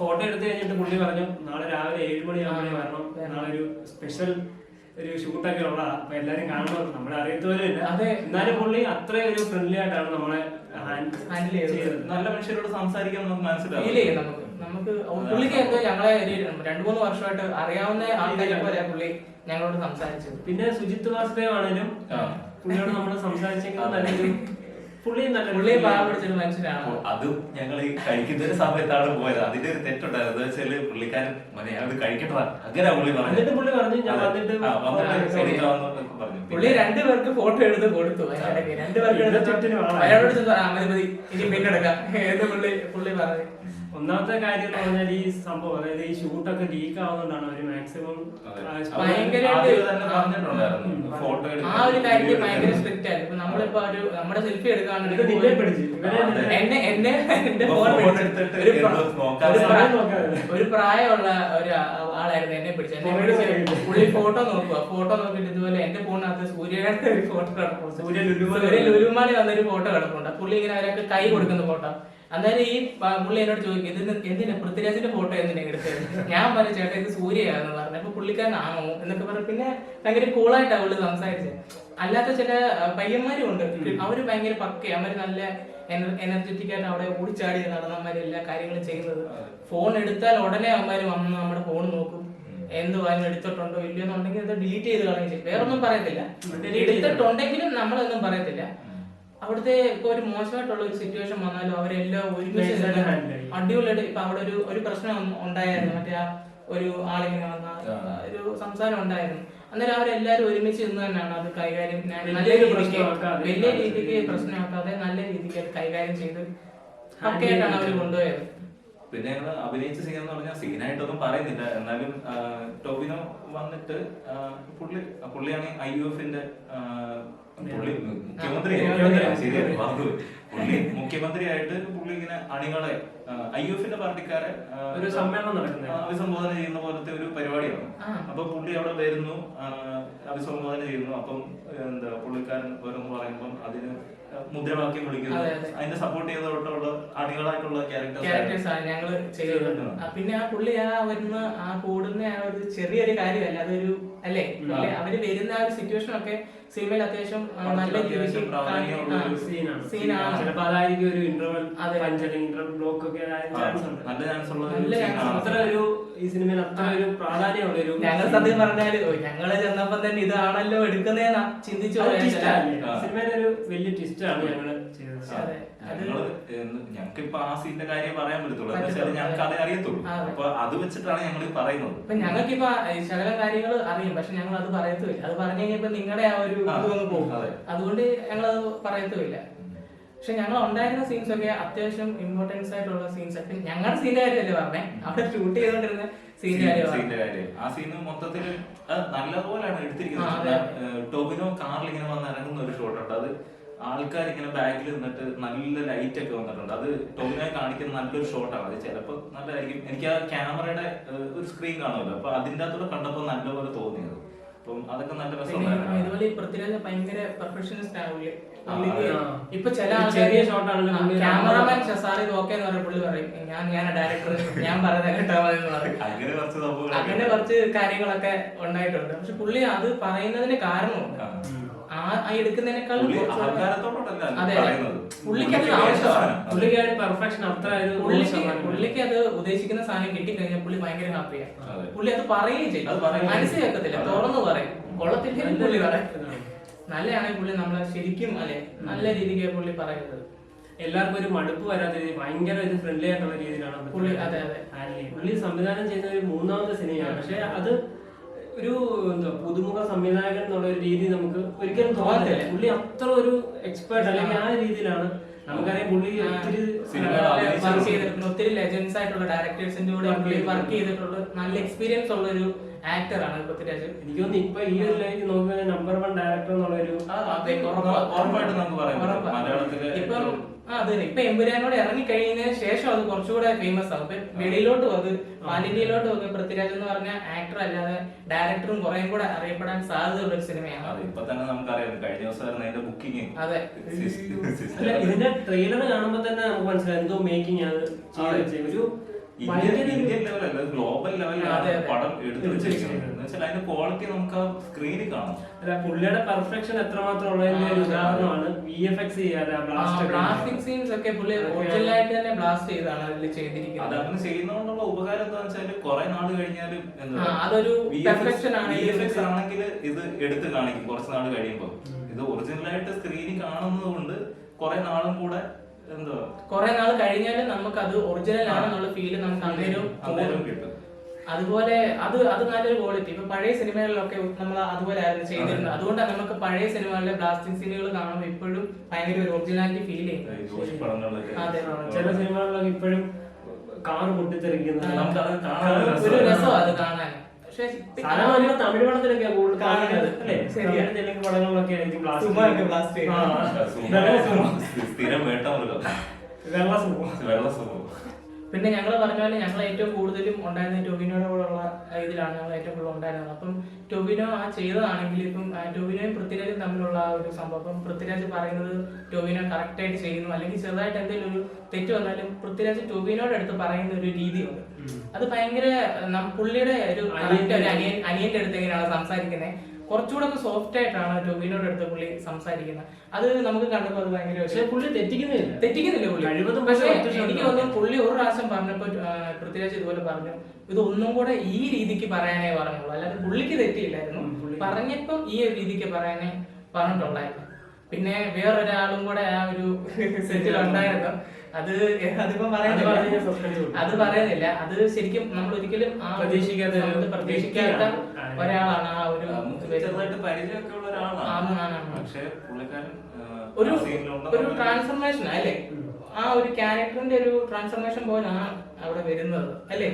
ഫോട്ടോ എടുത്തു കഴിഞ്ഞിട്ട് പുള്ളി പറഞ്ഞു നാളെ രാവിലെ 7 മണിയാകുമ്പോഴേ വരണം, നാളെ ഒരു സ്പെഷ്യൽ ഒരു ഷൂട്ടൊക്കെ ഉള്ള, അപ്പൊ എല്ലാരും കാണണം. നമ്മളെ അറിയത്തോലും ഇല്ല. അതെ, എന്നാലും പുള്ളി അത്രയും ഒരു ഫ്രണ്ട്ലി ആയിട്ടാണ് നമ്മളെ ഹാൻഡിൽ ചെയ്തത്. നല്ല മനുഷ്യരോട് സംസാരിക്കാൻ നമുക്ക് മനസ്സിലാവും. നമുക്ക് പുള്ളിക്ക് എന്തോ ഞങ്ങളെ 2-3 വർഷമായിട്ട് അറിയാവുന്ന ആൾക്കാരെ പോലെ പുള്ളി ഞങ്ങളോട് സംസാരിച്ചത്. പിന്നെ സുജിത് വാസുദേവ് ആണേലും പുള്ളിയോട് നമ്മൾ സംസാരിച്ചെങ്കിൽ നല്ലൊരു പുള്ളി പാവം പിടിച്ചൊരു മനുഷ്യനാണ്. അതും ഞങ്ങൾ ഈ കഴിക്കുന്ന ഒരു സമയത്താണ് പോയത്. അതിന്റെ ഒരു തെറ്റുണ്ടായിരുന്നു. എന്താ വെച്ചാല് പുള്ളിക്കാരൻ ഞാനത് കഴിക്കട്ടതാ അങ്ങനെ പുള്ളി പറഞ്ഞു. പുള്ളി 2 പേർക്ക് ഫോട്ടോ എടുത്ത് കൊടുത്തു. 2 പേർക്ക് അയാളോട് മതി ഇനി പിന്നെടുക്കാം എന്ന് പുള്ളി പറഞ്ഞു. ഒന്നാമത്തെ കാര്യം എന്ന് പറഞ്ഞാൽ ഈ സംഭവം, അതായത് ഈ ഷൂട്ടൊക്കെ ലീക്ക് ആവുന്നതുകൊണ്ടാണ് അവര് മാക്സിമം ആ ഒരു കാര്യത്തിൽ ഭയങ്കര സ്ട്രിക്റ്റ് ആയിരുന്നു. ഇപ്പൊ നമ്മളിപ്പോ നമ്മുടെ സെൽഫി എടുക്കാണെങ്കിൽ ഒരു പ്രായമുള്ള ഒരു ആളായിരുന്നു എന്നെ പിടിച്ചത്. പുള്ളി ഫോട്ടോ നോക്കിയിട്ട് ഇതുപോലെ എന്റെ ഫോണിനകത്ത് സൂര്യയുടെ ഒരു ഫോട്ടോ കിടപ്പുണ്ട്. സൂര്യ ലുലുമാളി വന്നൊരു ഫോട്ടോ കിടപ്പുണ്ട്. പുള്ളി ഇങ്ങനെ അവരൊക്കെ കൈ കൊടുക്കുന്ന ഫോട്ടോ. അന്നേരം ഈ പുള്ളി എന്നോട് ചോദിക്കും എന്തിനാ പൃഥ്വിരാജിന്റെ ഫോട്ടോ എന്തിനാ എടുത്തത്? ഞാൻ പറഞ്ഞു ചേട്ടാ ഇത് സൂര്യയാണെന്ന് പറഞ്ഞു. അപ്പൊ പുള്ളിക്കാരനാണോ എന്നൊക്കെ പറഞ്ഞു. പിന്നെ ഭയങ്കര കൂളായിട്ടാണ് പുള്ളി സംസാരിച്ചത്. അല്ലാത്ത ചില പയ്യന്മാരും ഉണ്ട്, അവര് ഭയങ്കര പക്കയാണ്. അവര് നല്ല എനർജറ്റിക് ആയിട്ട് അവിടെ ഓടിച്ചാടി നടന്നമാര് എല്ലാ കാര്യങ്ങളും ചെയ്യുന്നത്. ഫോൺ എടുത്താൽ ഉടനെ അവന്മാര് വന്ന് നമ്മുടെ ഫോൺ നോക്കും, എന്തുവാനും എടുത്തിട്ടുണ്ടോ ഇല്ലയോ എന്നുണ്ടെങ്കിൽ അത് ഡിലീറ്റ് ചെയ്ത് കളയും ചെയ്യും. വേറൊന്നും പറയത്തില്ല. എടുത്തിട്ടുണ്ടെങ്കിലും നമ്മളൊന്നും പറയത്തില്ല. അവിടുത്തെ ഇപ്പൊ ഒരു മോശമായിട്ടുള്ള ഒരു സിറ്റുവേഷൻ വന്നാലും അവരെല്ലാം ഒരുമിച്ച് അടിപൊളിയായിട്ട്. ഇപ്പൊ അവിടെ ഒരു പ്രശ്നം ഉണ്ടായിരുന്നു, മറ്റേ ആ ഒരു ആളിങ്ങനെ വന്ന ഒരു സംസാരം ഉണ്ടായിരുന്നു. അന്നേരം അവരെല്ലാരും ഒരുമിച്ച് നിന്ന് തന്നെയാണ് അത് കൈകാര്യം നല്ല രീതിക്ക്, വലിയ രീതിക്ക് പ്രശ്നമാക്കാതെ നല്ല രീതിക്ക് അത് കൈകാര്യം ചെയ്ത് ഒക്കെയായിട്ടാണ് അവര് കൊണ്ടുപോയത്. പിന്നെ ഞങ്ങൾ അഭിനയിച്ച സീൻ എന്ന് പറഞ്ഞാൽ സീനായിട്ടൊന്നും പറയുന്നില്ല. എന്നാലും ടോവിനോ വന്നിട്ട് പുള്ളിയാണ് IUF-ന്റെ പുള്ളി മുഖ്യമന്ത്രിയായിട്ട് പുള്ളി ഇങ്ങനെ അണികളെ IUF-ന്റെ പാർട്ടിക്കാരെ ഒരു സമ്മേളനം നടക്കുന്നത് അഭിസംബോധന ചെയ്യുന്ന പോലത്തെ ഒരു പരിപാടിയാണ്. അപ്പൊ പുള്ളി അവിടെ വരുന്നു, അഭിസംബോധന ചെയ്യുന്നു. അപ്പം എന്താ പുള്ളിക്കാരൻ ഓരോന്ന് പറയുമ്പം അതിന് മുദ്രാവാക്യം വിളിക്കുന്നു. അതിന്റെ സപ്പോർട്ട് ചെയ്തോട്ടുള്ള അണികളായിട്ടുള്ള ക്യാരക്ടേഴ്സ് ഞങ്ങള് ചെയ്തിട്ടുണ്ട്. പിന്നെ ആ പുള്ളി ആ കൂടുന്ന ആ ഒരു ചെറിയൊരു കാര്യമല്ല, അതൊരു അല്ലേ അവര് വരുന്ന ആ ഒരു സിറ്റുവേഷൻ ഒക്കെ സിനിമയിൽ അത്യാവശ്യം നല്ല രീതിക്ക് സീനാണ്. ചിലപ്പോ അതായിരിക്കും ഒരു ഇന്റർവൽ ബ്ലോക്ക് ഒക്കെ അത്ര ഒരു ഈ സിനിമയിൽ അത്ര ഒരു പ്രാധാന്യമുള്ള ഒരു. ഞങ്ങൾ സത്യം പറഞ്ഞാല് ഞങ്ങള് ചെന്നപ്പോ തന്നെ ഇതാണല്ലോ എടുക്കുന്നതെന്നാ ചിന്തിച്ചു. സിനിമയിലെ ഒരു വലിയ ട്വിസ്റ്റ് ആണ് ഞങ്ങള് ചെയ്തത്. ഞങ്ങൾക്ക് ഇപ്പൊ ആ സീന്റെ കാര്യം പറയാൻ പറ്റത്തുള്ളൂ, ഞങ്ങൾക്ക് അതേ അറിയത്തുള്ളൂ. അപ്പൊ അത് വെച്ചിട്ടാണ് ഞങ്ങൾ പറയുന്നത്. ഇപ്പൊ ഞങ്ങൾക്കിപ്പോ ശകലം കാര്യങ്ങൾ അറിയും, പക്ഷെ ഞങ്ങൾ അത് പറയത്തുമില്ല. അത് പറഞ്ഞു കഴിഞ്ഞപ്പോ നിങ്ങളുടെ ആ ഒരു പോകും, അതുകൊണ്ട് ഞങ്ങൾ അത് പറയത്തുമില്ല. പക്ഷെ ഞങ്ങൾ ഉണ്ടായിരുന്ന സീൻസ് ഒക്കെ അത്യാവശ്യം ഇമ്പോർട്ടൻസ് ആയിട്ടുള്ള സീൻസ് ഒക്കെ. ഞങ്ങളുടെ സീന്റെ കാര്യമല്ലേ പറഞ്ഞേ, അവിടെ ഷൂട്ട് ചെയ്തോണ്ടിരുന്ന സീന്റെ കാര്യം. ആ സീന് മൊത്തത്തിൽ നല്ലപോലെയാണ് എടുത്തിരിക്കുന്നത്. ടോവിനോ കാറിൽ ഇങ്ങനെ വന്ന് ഇറങ്ങുന്ന ഒരു ഷോട്ടുണ്ട്. അത് ആൾക്കാർ ഇങ്ങനെ ബാക്കിൽ നിന്നിട്ട് നല്ല ലൈറ്റ് ഒക്കെ വന്നിട്ടുണ്ട്. അത് ടോവിനോയെ കാണിക്കുന്ന നല്ലൊരു ഷോട്ടാണ്. അത് ചിലപ്പോൾ നല്ലതായിരിക്കും. എനിക്ക് ആ ക്യാമറയുടെ ഒരു സ്ക്രീൻ കാണുമല്ലോ, അപ്പൊ അതിന്റെ അകത്തൂടെ കണ്ടപ്പോൾ നല്ലപോലെ തോന്നിയത്. അപ്പം അതൊക്കെ നല്ല രസമുണ്ടായിരുന്നു. ഇതുപോലെ പൃഥ്വിരാജ് ഭയങ്കര പെർഫെക്ഷനിസ്റ്റ് ആവില്ലേ. ഇപ്പൊ ചില ചെറിയ ഷോട്ടാണ് ക്യാമറമാൻ ഷസാറി ഓക്കെ എന്ന് പറഞ്ഞ പുള്ളി പറയും ഞാൻ ഡയറക്ടർ ഞാൻ പറയുന്നത് കേട്ടാ മതി എന്ന് പറയും. അങ്ങനെ കുറച്ച് കാര്യങ്ങളൊക്കെ ഉണ്ടായിട്ടുണ്ട്. പക്ഷെ പുള്ളി അത് പറയുന്നതിന് കാരണമുണ്ട്. ആ എടുക്കുന്നതിനേക്കാളും പുള്ളിക്ക് അത് ഉദ്ദേശിക്കുന്ന സാധനം കിട്ടിക്കഴിഞ്ഞാൽ പുള്ളി ഭയങ്കര ഹാപ്പിയാണ്. പുള്ളി അത് പറയുകയും ചെയ്യും, മനസ്സിൽ വെക്കത്തില്ല, തുറന്നു പറയും. കൊള്ളത്തില്ല പുള്ളി പറയും, നല്ലതാണെങ്കിൽ പുള്ളി നമ്മളെ ശരിക്കും അല്ലെ നല്ല രീതിക്ക് പുള്ളി പറയുന്നത്. എല്ലാവർക്കും ഒരു മടുപ്പ് വരാത്ത രീതി ഭയങ്കര ഒരു ഫ്രണ്ട്ലി ആയിട്ടുള്ള രീതിയിലാണ് പുള്ളി. അതെ പുള്ളി സംവിധാനം ചെയ്യുന്ന ഒരു 3ാമത്തെ സിനിമയാണ്. പക്ഷെ അത് ഒരു പുതുമുഖ സംവിധായകൻ എന്നുള്ള ഒരു രീതി നമുക്ക് ഒരിക്കലും തോന്നത്തില്ല. പുള്ളി അത്ര ഒരു എക്സ്പേർട്ട് അല്ലെങ്കിൽ ആ രീതിയിലാണ്. നമുക്കറിയാം പുള്ളി ഒത്തിരി ലെജൻസ് ആയിട്ടുള്ള ഡയറക്ടേഴ്സിന്റെ കൂടെ വർക്ക് ചെയ്തിട്ടുള്ള നല്ല എക്സ്പീരിയൻസ് ഉള്ള ഒരു ആക്ടറാണ് പൃഥ്വിരാജ്. എനിക്ക് തോന്നുന്നു ഇപ്പൊ ഈ ഒരു ലൈനിൽ നോക്കുകയാണെങ്കിൽ നമ്പർ 1 ഡയറക്ടർ എന്നുള്ള ഒരു ഉറപ്പായിട്ട് നമുക്ക് പറയാം. ഇപ്പം ഇപ്പൊ എമ്പുരാനോട് ഇറങ്ങി കഴിഞ്ഞതിന് ശേഷം അത് കുറച്ചുകൂടെ ഫേമസ് ആവും. ഇപ്പൊ വെളിയിലോട്ടും അത് പാലിന്ത്യയിലോട്ടും ഒക്കെ പൃഥ്വിരാജ് എന്ന് പറഞ്ഞ ആക്ടർ അല്ലാതെ ഡയറക്ടറും കുറേ കൂടെ അറിയപ്പെടാൻ സാധ്യതയുള്ള ഒരു സിനിമയാണ്. ഇപ്പൊ തന്നെ നമുക്കറിയാം, കഴിഞ്ഞ ദിവസം അതിന്റെ ബുക്കിംഗ്. അതെ, ഇതിന്റെ ട്രെയിലർ കാണുമ്പോ തന്നെ നമുക്ക് മനസ്സിലായി എന്തോ മേക്കിംഗ് അത് ഒരു ഇന്ത്യൻ ലെവലല്ല, ഗ്ലോബൽ ലെവലിലാണ് പടം എടുത്തു വെച്ചിരിക്കുന്നത്. അതിന്റെ ക്വാളിറ്റി നമുക്ക് ആ സ്ക്രീനിൽ കാണാം. അല്ല, പുള്ളിയുടെ പെർഫെക്ഷൻ എത്രമാത്രം ഉള്ളതിന്റെ ഒരു ഉദാഹരണമാണ് VFX ചെയ്യാതെ ബ്ലാസ്റ്റിംഗ് സീൻസ് ഒക്കെ പുള്ളി ഒറിജിനലായിട്ട് തന്നെ ബ്ലാസ്റ്റ് ചെയ്താണ് അതിൽ ചെയ്തിരിക്കുന്നത്. അതങ്ങനെ ചെയ്യുന്നതുകൊണ്ടുള്ള ഉപകാരം എന്താണെന്ന് വെച്ചാൽ കുറെ നാട് കഴിഞ്ഞാലും അതൊരു പെർഫെക്ഷൻ ആണ്. VFX ആണെങ്കിൽ ഇത് എടുത്ത് കാണിക്കും കുറച്ച് നാട് കഴിയുമ്പോൾ. ഇത് ഒറിജിനലായിട്ട് സ്ക്രീനിൽ കാണുന്നത് കൊണ്ട് കുറെ നാളും കൂടെ എന്തോ കുറെ നാൾ കഴിഞ്ഞാലും നമുക്ക് അത് ഒറിജിനൽ ആണെന്നുള്ള ഫീല് നമുക്ക് അന്നേരം കിട്ടും. അതുപോലെ അത് നല്ലൊരു ക്വാളിറ്റി. ഇപ്പൊ പഴയ സിനിമകളിലൊക്കെ നമ്മൾ അതുപോലെ ആയിരുന്നു ചെയ്തിരുന്നത്. അതുകൊണ്ടാണ് നമുക്ക് പഴയ സിനിമകളിലെ ബ്ലാസ്റ്റിംഗ് സീനുകൾ കാണുമ്പോൾ ഇപ്പോഴും ഭയങ്കര ഒരു ഒറിജിനാലിറ്റി ഫീൽ ചെയ്യും. അതെ, ചില സിനിമകളിലൊക്കെ ഇപ്പോഴും കാറ് പൊട്ടിത്തെറിക്കുന്നത് ഒരു രസമാണ് അത് കാണാൻ. പക്ഷെ തമിഴ് പടത്തിലൊക്കെയാണ് കൂടുതൽ കാണുന്നത് അല്ലേ? തെലുങ്ക് പടങ്ങളിലൊക്കെ ആയിരിക്കും സ്ഥിരം വേട്ടമൃഗം, വെള്ള സുഖം. പിന്നെ ഞങ്ങൾ പറഞ്ഞ പോലെ ഞങ്ങൾ ഏറ്റവും കൂടുതലും ഉണ്ടായിരുന്ന ടൊവിനോയുടെ കൂടെയുള്ള ഇതിലാണ് ഞങ്ങൾ ഏറ്റവും കൂടുതൽ ഉണ്ടായിരുന്നത്. അപ്പം ടൊവിനോ ആ ചെയ്തതാണെങ്കിൽ ഇപ്പം ടൊവിനോയും പൃഥ്വിരാജും തമ്മിലുള്ള ആ ഒരു സംഭവം, അപ്പം പൃഥ്വിരാജ് പറയുന്നത് ടൊവിനോ കറക്റ്റ് ആയിട്ട് ചെയ്യുന്നു, അല്ലെങ്കിൽ ചെറുതായിട്ട് എന്തെങ്കിലും ഒരു തെറ്റ് വന്നാലും പൃഥ്വിരാജ് ടൊവിനോയുടെ അടുത്ത് പറയുന്ന ഒരു രീതിയുണ്ട്. അത് ഭയങ്കര പുള്ളിയുടെ ഒരു അനിയന്റെ അടുത്ത് എങ്ങനെയാണ് സംസാരിക്കുന്നത്, കുറച്ചുകൂടെ ഒക്കെ സോഫ്റ്റ് ആയിട്ടാണ് ടൊവിനോയുടെ അടുത്ത് പുള്ളി സംസാരിക്കുന്നത്. അത് നമുക്ക് കണ്ടപ്പോൾ അത് ഭയങ്കര, പക്ഷെ പുള്ളി തെറ്റിക്കുന്നില്ല പുള്ളി. പക്ഷെ എനിക്ക് തോന്നുന്നു പുള്ളി ഒരു പ്രാവശ്യം പറഞ്ഞപ്പോ പൃഥ്വിരാജ് ഇതുപോലെ പറഞ്ഞു, ഇത് ഒന്നും കൂടെ ഈ രീതിക്ക് പറയാനേ പറഞ്ഞുള്ളൂ, അല്ലാതെ പുള്ളിക്ക് തെറ്റിയില്ലായിരുന്നു. പറഞ്ഞപ്പോ ഈ ഒരു രീതിക്ക് പറയാനേ പറഞ്ഞിട്ടുണ്ടായിരുന്നു. പിന്നെ വേറൊരാളും കൂടെ ആ ഒരു സെറ്റിൽ ഉണ്ടായിരുന്നു. അതിപ്പോ അത് പറയുന്നില്ല. അത് ശരിക്കും നമ്മൾ ഒരിക്കലും പ്രതീക്ഷിക്കാത്ത ഒരാളാണ്. ആ ഒരു ഒരു ട്രാൻസ്ഫർമേഷൻ അല്ലേ, ആ ഒരു ക്യാരക്ടറിന്റെ ഒരു ട്രാൻസ്ഫർമേഷൻ പോലാണ് അവിടെ വരുന്നത് അല്ലേ.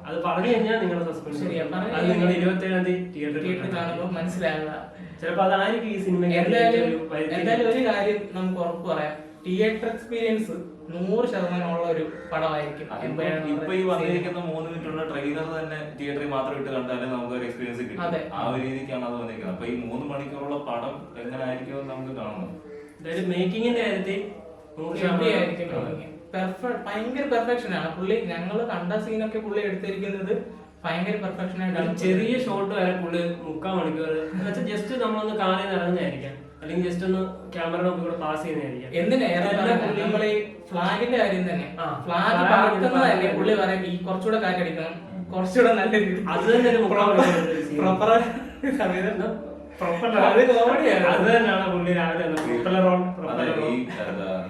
അത് പറഞ്ഞു കഴിഞ്ഞാൽ നിങ്ങളുടെ സസ്പെൻസ് ശരിയാ, നിങ്ങൾ 27-ാം തീയതി തിയേറ്ററിൽ കാണുമ്പോൾ മനസ്സിലാകുക. ചിലപ്പോ അതായിരിക്കും ഈ സിനിമ. എന്തായാലും ഒരു കാര്യം നമുക്ക് ഉറപ്പ് പറയാം, തിയേറ്റർ എക്സ്പീരിയൻസ് 100% ഉള്ള ഒരു പടമായിരിക്കും. ഇപ്പൊ ഈ വന്നിരിക്കുന്ന 3 മിനിറ്റുള്ള ട്രെയിലർ തന്നെ തിയേറ്ററിൽ മാത്രം ഇട്ട് കണ്ടാലേ നമുക്ക് ഒരു എക്സ്പീരിയൻസ് കിട്ടും. ആ ഒരു രീതിക്കാണ് അത് വന്നിരിക്കുന്നത്. അപ്പൊ ഈ 3 മണിക്കൂറുള്ള പടം എങ്ങനെ ആയിരിക്കും നമുക്ക് കാണണം. മേക്കിങ്ങിന്റെ കാര്യത്തിൽ ഭയങ്കര പെർഫെക്ഷൻ ആണ് പുള്ളി. ഞങ്ങൾ കണ്ട സീനൊക്കെ പുള്ളി എടുത്തിരിക്കുന്നത് ഭയങ്കര പെർഫെക്ഷൻ ആയിട്ടാണ്. ചെറിയ ഷോട്ട് വരെ പുള്ളി 3/4 മണിക്കൂർ ജസ്റ്റ് നമ്മളൊന്ന് കാലിൽ ഇറങ്ങുന്നതായിരിക്കാം, അല്ലെങ്കിൽ ജസ്റ്റ് ഒന്ന് ക്യാമറയുടെ മുമ്പിൽ കൂടെ പാസ് ചെയ്യുന്നതായിരിക്കാം. എന്തിനാ നമ്മളെ ഫ്ലാഗിന്റെ കാര്യം തന്നെ, ഫ്ലാഗ് പറക്കുന്നതല്ലേ പുള്ളി പറയും ഈ കുറച്ചുകൂടെ കാറ്റടിക്കണം, കുറച്ചുകൂടെ നല്ല രീതി. അത് തന്നെ പ്രോപ്പർ അത് തന്നെയാണ് പുള്ളി രാവിലെ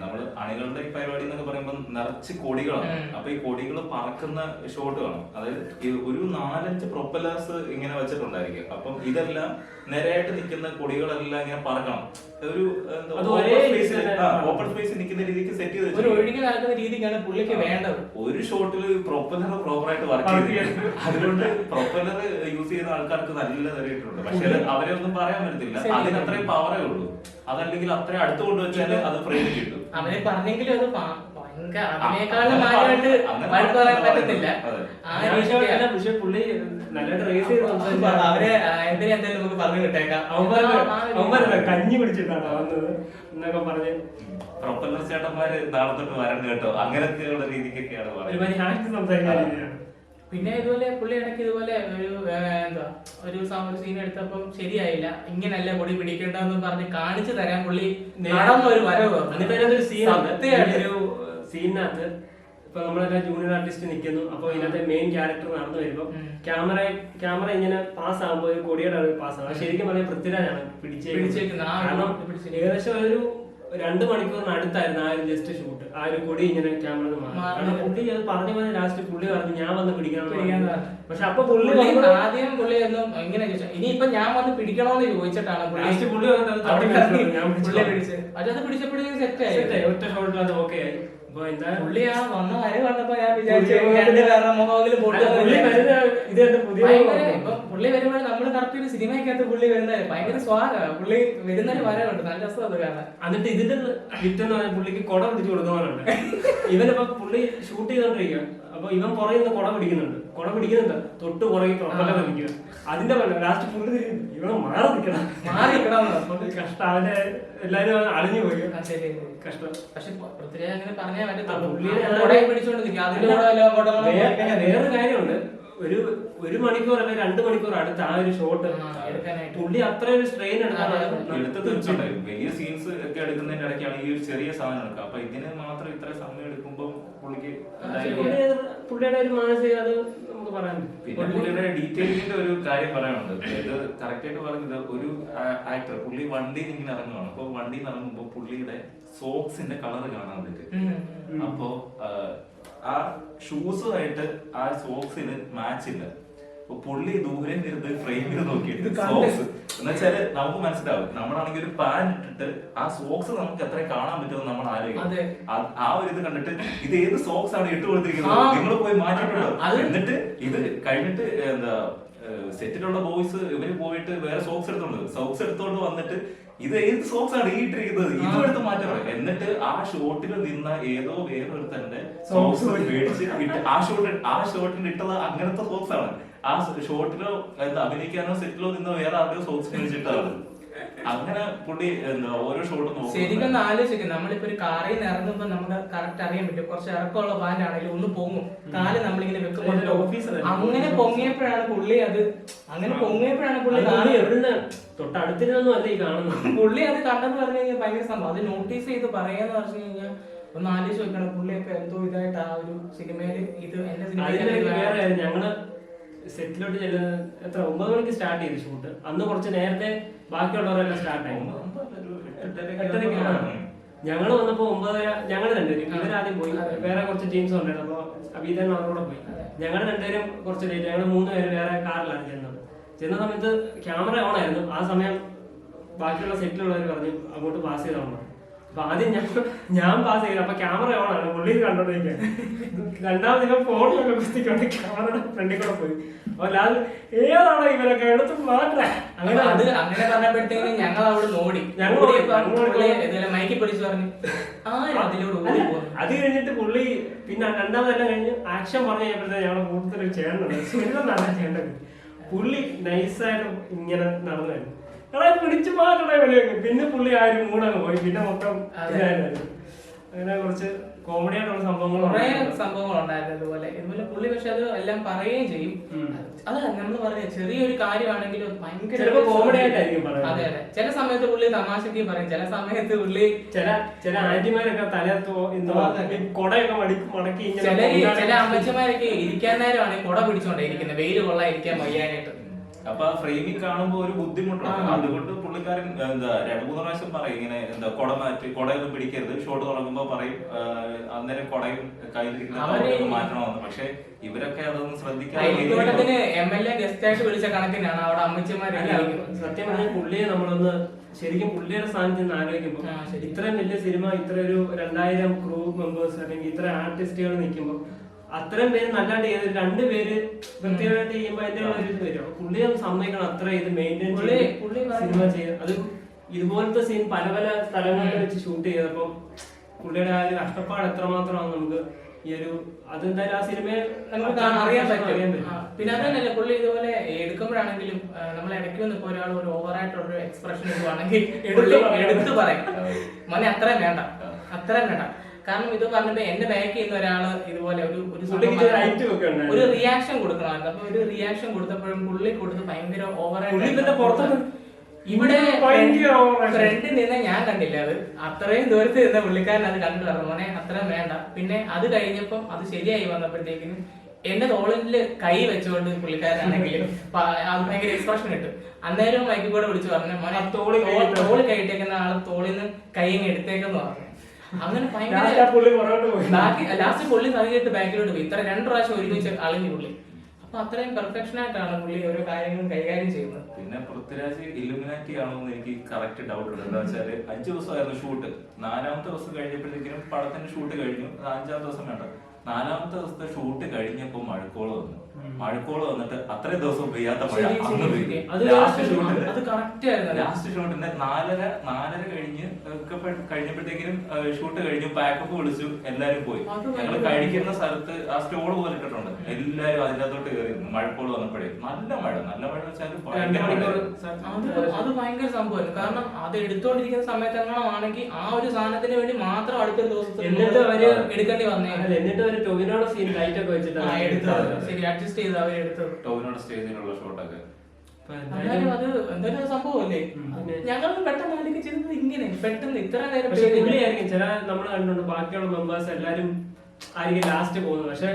നമ്മള് അണികളുടെ ഈ പരിപാടി എന്നൊക്കെ പറയുമ്പോ നിറച്ച് കൊടികളാണ്. അപ്പൊ ഈ കൊടികൾ പറക്കുന്ന ഷോട്ട് കാണും. അതായത് ഒരു 4-5 പ്രൊപ്പലേഴ്സ് ഇങ്ങനെ വെച്ചിട്ടുണ്ടായിരിക്കും. അപ്പം ഇതെല്ലാം നിരയായിട്ട് നിൽക്കുന്ന കൊടികളെല്ലാം ഇങ്ങനെ പറക്കണം. ഒരു ഓപ്പൺ സ്പേസിൽ നിൽക്കുന്ന രീതിക്ക് സെറ്റ് ചെയ്ത് ഒരു ഒഴുകി നടക്കുന്ന രീതിക്കാണ് പുള്ളിക്ക് വേണ്ടത്. ഒരു ഷോട്ടിൽ പ്രൊപ്പലർ പ്രോപ്പറായിട്ട് വർക്ക് ചെയ്ത്, അതുകൊണ്ട് പ്രൊപ്പലർ യൂസ് ചെയ്യുന്ന ആൾക്കാർക്ക് നല്ല നിറയിട്ടുണ്ട്. പക്ഷെ അവരെ ഒന്നും പറയാൻ പറ്റത്തില്ല, അതിനത്രയും പവറേ ഉള്ളൂ. അതല്ലെങ്കിൽ അത്രയും അടുത്ത് കൊണ്ടുവച്ചാല് അത് ഫ്രെയിം കിട്ടും. അവരെ പറഞ്ഞെങ്കിലും അത് അതിനേക്കാളും മാറ്റമായിട്ട് വഴക്ക് പറയാൻ പറ്റത്തില്ല. പക്ഷെ പുള്ളി നല്ലതായിട്ട് റേസ് ചെയ്ത് അവരെ എന്തിനാ നമുക്ക് പറഞ്ഞു കിട്ടേക്കാം. അവന്മാരല്ല കഞ്ഞി പിടിച്ചിട്ടാണ് വന്നത് എന്നൊക്കെ പറഞ്ഞ് പ്രൊപ്പല്ലർ ചേട്ടന്മാര് നാളെ തൊട്ട് വരണ്ട് കേട്ടോ, അങ്ങനത്തെയുള്ള രീതിക്കൊക്കെയാണ് സംസാരിക്കാൻ. പിന്നെ ഇതുപോലെ പുള്ളി ഇടയ്ക്ക് ഇതുപോലെ ഒരു സീൻ എടുത്തപ്പം ശരിയായില്ല, ഇങ്ങനല്ല പൊടി പിടിക്കേണ്ടെന്ന് പറഞ്ഞ് കാണിച്ചു തരാൻ പുള്ളി നടന്നൊരു വരവ്. എന്നിട്ട് സീനിനകത്ത് ഇപ്പൊ നമ്മളെല്ലാം ജൂനിയർ ആർട്ടിസ്റ്റ് നിൽക്കുന്നു. അപ്പൊ ഇതിനകത്ത് മെയിൻ ക്യാരക്ടർ നടന്നു വരുമ്പോ ക്യാമറ ഇങ്ങനെ പാസ് ആകുമ്പോൾ ഒരു കൊടിയുടെ പാസ് ആകും. ശരിക്കും പറഞ്ഞാൽ പൃഥ്വിരാജാണ് പിടിച്ചേക്കുന്നത്. കാരണം ഏകദേശം ഒരു 2 മണിക്കൂറിനടുത്തായിരുന്നു ആ ഒരു ജസ്റ്റ് ഷൂട്ട്. ആ ഒരു കൊടി ഇങ്ങനെ ക്യാമറ മാറി പുള്ളി അത് പറഞ്ഞു പറഞ്ഞ ലാസ്റ്റ് പുള്ളി പറഞ്ഞു ഞാൻ വന്ന് പിടിക്കണം. പക്ഷെ അപ്പൊ പുള്ളി ആദ്യം പുള്ളി ഒന്നും ഇങ്ങനെ ചോദിച്ചു, ഇനിയിപ്പൊ ഞാൻ വന്ന് പിടിക്കണോന്ന് ചോദിച്ചിട്ടാണ് പുള്ളി പിടിച്ചത്. അത് പിടിച്ചപ്പോഴേക്കും സെറ്റായി, ഒറ്റ ഷോട്ടിൽ അത് ഓക്കെ ആയി. പുള്ളി ആ വന്ന വരെ കണ്ടപ്പോ ഞാൻ വിചാരിച്ചു പുള്ളി വരുമ്പോൾ നമ്മള് കറക്റ്റ് ഒരു സിനിമയ്ക്കകത്ത് പുള്ളി വരുന്നത് ഭയങ്കര സ്വാഗതം. പുള്ളി വരുന്നൊരു വരവുണ്ട്, നല്ല രസം അത് കാണാൻ. എന്നിട്ട് ഇതിന്റെ വിറ്റെന്ന് പറഞ്ഞാൽ പുള്ളിക്ക് കുട പിടിച്ചു കൊടുക്കുന്നവരുണ്ട്. ഇവനിപ്പോ പുള്ളി ഷൂട്ട് ചെയ്തോണ്ടിരിക്കുക. അപ്പൊ ഇവൻ പുറകെ നിന്ന് കുട പിടിക്കുന്നുണ്ട് തൊട്ട് പുറകെ പ്രൊപ്പല്ലർ നിൽക്കുക. അതിന്റെ ലാസ്റ്റ് പുള്ളി ഇവനെ മാറി നിൽക്കണം. കഷ്ടം, അവനെ എല്ലാരും അളിഞ്ഞു പോയി. കഷ്ടം. പക്ഷെ പൃഥ്വിരാജ് അങ്ങനെ പറഞ്ഞാൽ വേറൊരു കാര്യമുണ്ട്, ഒരു മണിക്കൂർ അല്ലെങ്കിൽ 2 മണിക്കൂർ അടുത്ത് ആ ഒരു ഷോട്ട് പുള്ളി അത്ര ഒരു സ്ട്രെയിൻ എടുത്ത് തീർച്ചയായിട്ടും വലിയ സീൻസ് ഒക്കെ എടുക്കുന്നതിന്റെ ഇടയ്ക്കാണ് ഈ ഒരു ചെറിയ സാധനം എടുക്കുക. അപ്പൊ ഇതിന് മാത്രം ഇത്ര സമയം എടുക്കുമ്പോൾ പുള്ളിക്ക് പുള്ളിയുടെ ഒരു മാനസിക അത് നമുക്ക് പറയാൻ. പിന്നെ പുള്ളിയുടെ ഡീറ്റെയിലിന്റെ ഒരു കാര്യം പറയാനുണ്ട്. ഇത് കറക്റ്റ് ആയിട്ട് പറഞ്ഞത് ഒരു ആക്ടർ പുള്ളി വണ്ടിയിൽ ഇങ്ങനെ ഇറങ്ങുകയാണ്. അപ്പൊ വണ്ടിയിൽ നിന്ന് ഇറങ്ങുമ്പോൾ പുള്ളിയുടെ സോക്സിന്റെ കളർ കാണാൻ പറ്റും. അപ്പോ ആ ഷൂസുമായിട്ട് ആ സോക്സിന് മാച്ച് ഇല്ല. അപ്പൊ പുള്ളി ദൂരെ ഇരുന്ന് ഫ്രെയിമിൽ നോക്കിയിട്ട് സോക്സ് എന്ന് വെച്ചാല് നമുക്ക് മനസ്സിലാവും. നമ്മളാണെങ്കിൽ ഒരു പാന്റ് ഇട്ടിട്ട് ആ സോക്സ് നമുക്ക് എത്ര കാണാൻ പറ്റുമെന്ന് നമ്മൾ ആലോചിക്കും. ആ ഒരു ഇത് കണ്ടിട്ട് ഇത് ഏത് സോക്സ് ആണ് ഇട്ട് കൊടുത്തിരിക്കുന്നത്, നിങ്ങൾ പോയി മാറ്റിയിട്ടുണ്ടോ? എന്നിട്ട് ഇത് കഴിഞ്ഞിട്ട് എന്താ സെറ്റിലുള്ള ബോയ്സ് ഇവര് പോയിട്ട് വേറെ സോക്സ് എടുത്തോണ്ട് വന്നിട്ട് ഇത് ഏത് സോക്സ് ആണ് ഈ ഇട്ടിരിക്കുന്നത്, ഇതും എടുത്ത് മാറ്റണം. എന്നിട്ട് ആ ഷോട്ടിൽ നിന്ന ഏതോ വേറൊരുത്തന്റെ സോക്സ് മേടിച്ച് ഇട്ട് ആ ഷോട്ടിൽ ഇട്ടത് അങ്ങനത്തെ സോക്സ് ആണ്. ആ ഷോട്ടിലോ അഭിനയിക്കാനോ സെറ്റിലോ നിന്നോ വേറെ ആരുടെയോ സോക്സ് മേടിച്ചിട്ടാണ്. അങ്ങനെ പുള്ളി ഓരോ ഷോട്ടും ശരിക്കും ആലോചിക്കും. നമ്മളിപ്പോ ഒരു കാറിൽ നിന്ന് ഇറങ്ങുമ്പോ നമുക്ക് കറക്റ്റ് അറിയാൻ പറ്റും. കുറച്ച് ഇറക്കമുള്ള പാന്റ് ആണെങ്കിലും ഒന്ന് പൊങ്ങും, കാല് നമ്മളിങ്ങനെ വെക്കുമ്പോൾ അങ്ങനെ പൊങ്ങിയപ്പോഴാണ് പുള്ളി തൊട്ടടുത്തിരുന്നൊന്നും അല്ല ഈ കാണുന്നത്. പുള്ളി അത് കണ്ടെന്ന് പറഞ്ഞു കഴിഞ്ഞാൽ ഭയങ്കര സംഭവം. അത് നോട്ടീസ് ചെയ്ത് പറയാന്ന് പറഞ്ഞു കഴിഞ്ഞാൽ ഒന്ന് ആലോചിച്ച് വെക്കണം. പുള്ളിയൊക്കെ എന്തോ ഇതായിട്ട് ആ ഒരു സിനിമയില് ഇത് എന്റെ സിനിമ ഞങ്ങള് സെറ്റിലോട്ട് ചെല്ലുന്നത് എത്ര 9 മണിക്ക് സ്റ്റാർട്ട് ചെയ്തു ഷൂട്ട്. അന്ന് കുറച്ച് നേരത്തെ ബാക്കിയുള്ളവരെല്ലാം സ്റ്റാർട്ട് ആയി. 8:30 ഞങ്ങള് വന്നപ്പോ 9:30 ഞങ്ങള് രണ്ടുപേരും, ഇവരാദ്യം പോയി, വേറെ കുറച്ച് ടീംസ് ഉണ്ടായിരുന്നു. അപ്പൊ അബീതൻ അവരോടെ പോയി. ഞങ്ങള് രണ്ടുപേരും കുറച്ച് ലേറ്റ്. ഞങ്ങള് 3 പേര് വേറെ കാറിലാണ് ചെന്നത്. ചെന്ന സമയത്ത് ക്യാമറ ഓൺ ആയിരുന്നു. ആ സമയം ബാക്കിയുള്ള സെറ്റിലുള്ളവർ പറഞ്ഞു അങ്ങോട്ട് പാസ് ചെയ്തോളാം. അപ്പൊ ആദ്യം ഞാൻ പാസ് ചെയ്തു. അപ്പൊ ക്യാമറ ഓൺ ആണ്, പുള്ളി കണ്ടോണ്ടിരിക്കാൻ. രണ്ടാമത് ഇവ ഫോണിലൊക്കെ കുത്തിക്കൊണ്ട് ക്യാമറയുടെ ഫ്രണ്ടിൽ കൂടെ പോയി. അപ്പൊ ലാൽ ഏതാണോ ഇവരൊക്കെ എടുത്ത് മാറ്റാ അങ്ങനെ പറഞ്ഞപ്പോഴത്തേക്കും ഞങ്ങൾ അവിടെ നോടി. മൈക്കി പിടിച്ചു പറഞ്ഞു അത് കഴിഞ്ഞിട്ട് പുള്ളി പിന്നെ രണ്ടാമതെല്ലാം കഴിഞ്ഞ് ആക്ഷൻ പറഞ്ഞു കഴിഞ്ഞപ്പോഴത്തേക്ക് ഞങ്ങളെ കൂടുതൽ ചെയ്യേണ്ടത് പുള്ളി നൈസായിട്ട് ഇങ്ങനെ നടന്നായിരുന്നു. പിടിച്ചു മാറ്റണേ വിലയൊക്കെ. പിന്നെ പുള്ളി ആ ഒരു മൂടങ്ങ് പോയി. പിന്നെ മൊത്തം അങ്ങനെ കുറച്ച് കോമഡി ആയിട്ടുള്ള സംഭവങ്ങൾ ഉണ്ടായിരുന്നു. ഇതുപോലെ പുള്ളി പക്ഷെ അത് എല്ലാം പറയുകയും ചെയ്യും. അതാ നമ്മൾ പറഞ്ഞ ചെറിയൊരു കാര്യമാണെങ്കിലും ഭയങ്കര കോമഡി ആയിട്ടായിരിക്കും. അതെ അതെ. ചില സമയത്ത് പുള്ളി തമാശക്ക് പറയും, ചില സമയത്ത് പുള്ളി ചില ആന്റിമാരൊക്കെ തലത്തോ കൊടയൊക്കെ മടക്കി. ചില അമ്മച്ചമാരൊക്കെ ഇരിക്കാൻ നേരമാണ് കൊട പിടിച്ചോണ്ടേ ഇരിക്കുന്നത്, വെയിൽ കൊള്ളാൻ ഇരിക്കാൻ വയ്യാനായിട്ട്. അപ്പൊ ആ ഫ്രെയിമിൽ കാണുമ്പോ ഒരു ബുദ്ധിമുട്ടുണ്ട്. അതുകൊണ്ട് പുള്ളിക്കാരൻ 2-3 പ്രാവശ്യം പറയും ഇങ്ങനെ കൊടയൊന്നും പിടിക്കരുത്. ഷോട്ട് തുടങ്ങുമ്പോ പറയും അന്നേരം കൊടയും കയ്യിലിരിക്കുന്ന മാറ്റണമെന്ന്. പക്ഷെ ഇവരൊക്കെ അതൊന്നും ശ്രദ്ധിക്കാതെ MLA ഗസ്റ്റ് ആയിട്ട് വിളിച്ച കണക്കിനാണ് അവിടെ അമ്മച്ചിമാര്. സത്യം പറഞ്ഞാൽ പുള്ളിയെ നമ്മളൊന്ന് ശരിക്കും പുള്ളിയുടെ സ്ഥാനത്ത് നിന്ന് ആലോചിക്കുമ്പോ ഇത്രയും വലിയ സിനിമ, ഇത്ര ഒരു 2000 ക്രൂ മെമ്പേഴ്സ് അല്ലെങ്കിൽ ഇത്ര ആർട്ടിസ്റ്റുകൾ നിൽക്കുമ്പോ അത്രയും പേര് നല്ലാണ്ട് ചെയ്ത് 2 പേര് വൃത്തിയായിട്ട് ചെയ്യുമ്പോ അതിന്റെ ഒരു ഇത് വരും. പുള്ളിയെ സമ്മതിക്കണം അത്ര ഇത് മെയിൻറ്റെയിൻ സിനിമ ചെയ്ത്. അത് ഇതുപോലത്തെ സീൻ പല പല സ്ഥലങ്ങളിൽ വെച്ച് ഷൂട്ട് ചെയ്തപ്പോ പുള്ളിയുടെ ആ ഒരു കഷ്ടപ്പാട് എത്രമാത്രമാണ് നമുക്ക് ഈ ഒരു അതെന്തായാലും ആ സിനിമയെ അറിയാൻ പറ്റും. പിന്നെ അതല്ല പുള്ളി ഇതുപോലെ എടുക്കുമ്പോഴാണെങ്കിലും നമ്മൾ ഇടയ്ക്ക് വന്ന് ഇപ്പൊ ഒരാൾ ഒരു ഓവറായിട്ടുള്ള എക്സ്പ്രഷൻ ഇടുവാണെങ്കിൽ എടുത്തു പറയും മോനെ അത്രയും വേണ്ട. കാരണം ഇത് പറഞ്ഞപ്പോ എന്റെ ബാക്ക് ചെയ്യുന്ന ഒരാള് ഇതുപോലെ ഒരു റിയാക്ഷൻ കൊടുക്കണമായിരുന്നു. അപ്പൊ ഒരു റിയാക്ഷൻ കൊടുത്തപ്പോഴും പുള്ളി കൊടുത്ത് ഭയങ്കര ഓവറായിട്ട് ഇവിടെ ഫ്രണ്ടിൽ നിന്ന് ഞാൻ കണ്ടില്ല. അത് അത്രയും ദൂരത്ത് ഇരുന്ന പുള്ളിക്കാരൻ അത് കണ്ടു പറഞ്ഞു മോനെ അത്രയും വേണ്ട. പിന്നെ അത് കഴിഞ്ഞപ്പം അത് ശരിയായി വന്നപ്പോഴത്തേക്കിനും എന്റെ തോളില് കൈ വെച്ചുകൊണ്ട് പുള്ളിക്കാരനാണെങ്കിൽ അത് ഭയങ്കര എക്സ്പ്രഷൻ ഇട്ടു. അന്നേരം മൈക്കിൽ കൂടെ വിളിച്ചു പറഞ്ഞു മോനെ തോള് കൈയിട്ടേക്കുന്ന ആള് തോളിന്ന് കൈ ഇങ്ങനെ എടുത്തേക്കെന്ന് പറഞ്ഞു. അങ്ങനെ ലാസ്റ്റ് പുള്ളി കൈയിട്ട് ബാക്കിലോട്ട് പോയി. ഇത്ര 2 പ്രാവശ്യം ഒരുമിച്ച് അളിഞ്ഞു പുള്ളി. അപ്പൊ അത്രയും പെർഫെക്ഷൻ ആയിട്ടാണ് പുള്ളി ഓരോ കാര്യങ്ങളും കൈകാര്യം ചെയ്യുന്നത്. പിന്നെ പൃഥ്വിരാജ് ഇലുമിനാറ്റി ആണോ എന്ന് എനിക്ക് കറക്റ്റ് ഡൗട്ട് ഉണ്ട്. എന്താ വെച്ചാല് 5 ദിവസമായിരുന്നു ഷൂട്ട്. 4ാമത്തെ ദിവസം കഴിഞ്ഞപ്പോഴത്തേക്കും പടത്തിന്റെ ഷൂട്ട് കഴിഞ്ഞു. 5ാമത്തെ ദിവസം വേണ്ട. 4ാമത്തെ ദിവസത്തെ ഷൂട്ട് കഴിഞ്ഞപ്പോ മഴക്കോള് വന്നു. വന്നിട്ട് അത്രയും ദിവസം പെയ്യാത്ത മഴ അന്ന് പെയ്തു. ലാസ്റ്റ് ഷൂട്ടിന്റെ 4:30 കഴിഞ്ഞപ്പോഴത്തേക്കിനും ഷൂട്ട് കഴിഞ്ഞു. പാക്കപ്പ് വിളിച്ചു, എല്ലാരും പോയി. ഞങ്ങൾ കഴിക്കുന്ന സ്ഥലത്ത് ആ സ്റ്റോള് പോലെ ഇട്ടിട്ടുണ്ട്. എല്ലാരും അതിനകത്തോട്ട് കയറി. മഴക്കോള് വന്നപ്പോഴേ നല്ല മഴ വെച്ചാൽ അത് ഭയങ്കര സംഭവമായിരുന്നു. കാരണം അത് എടുത്തോണ്ടിരിക്കുന്ന സമയത്ത് എങ്ങനെയാണെങ്കിൽ ആ ഒരു സാധനത്തിന് വേണ്ടി മാത്രം അടുത്തൊരു ദിവസം എന്നിട്ട് അവര് എടുക്കേണ്ടി വന്നേ. എന്നിട്ട് അവര് ടൊവിനോടെ സീൻ ലൈറ്റ് ഒക്കെ വെച്ചിട്ട് ശരി അഡ്ജസ്റ്റ് ചെയ്ത് അവരെടുത്തത്. ടൊവിനോടെ സ്റ്റേജിലുള്ള ഷോട്ടൊക്കെ അത് എന്തൊരു സംഭവമല്ലേ. ഞങ്ങൾ പെട്ടെന്ന് ആലോചിച്ച് ചെയ്തത് ഇങ്ങനെ പെട്ടെന്ന് ഇത്ര നേരം പുള്ളിയായിരിക്കും ചില നമ്മൾ കണ്ടിട്ടുണ്ട് ബാക്കിയുള്ള മെമ്പേഴ്സ് എല്ലാരും ആയിരിക്കും ലാസ്റ്റ് പോകുന്നത്. പക്ഷെ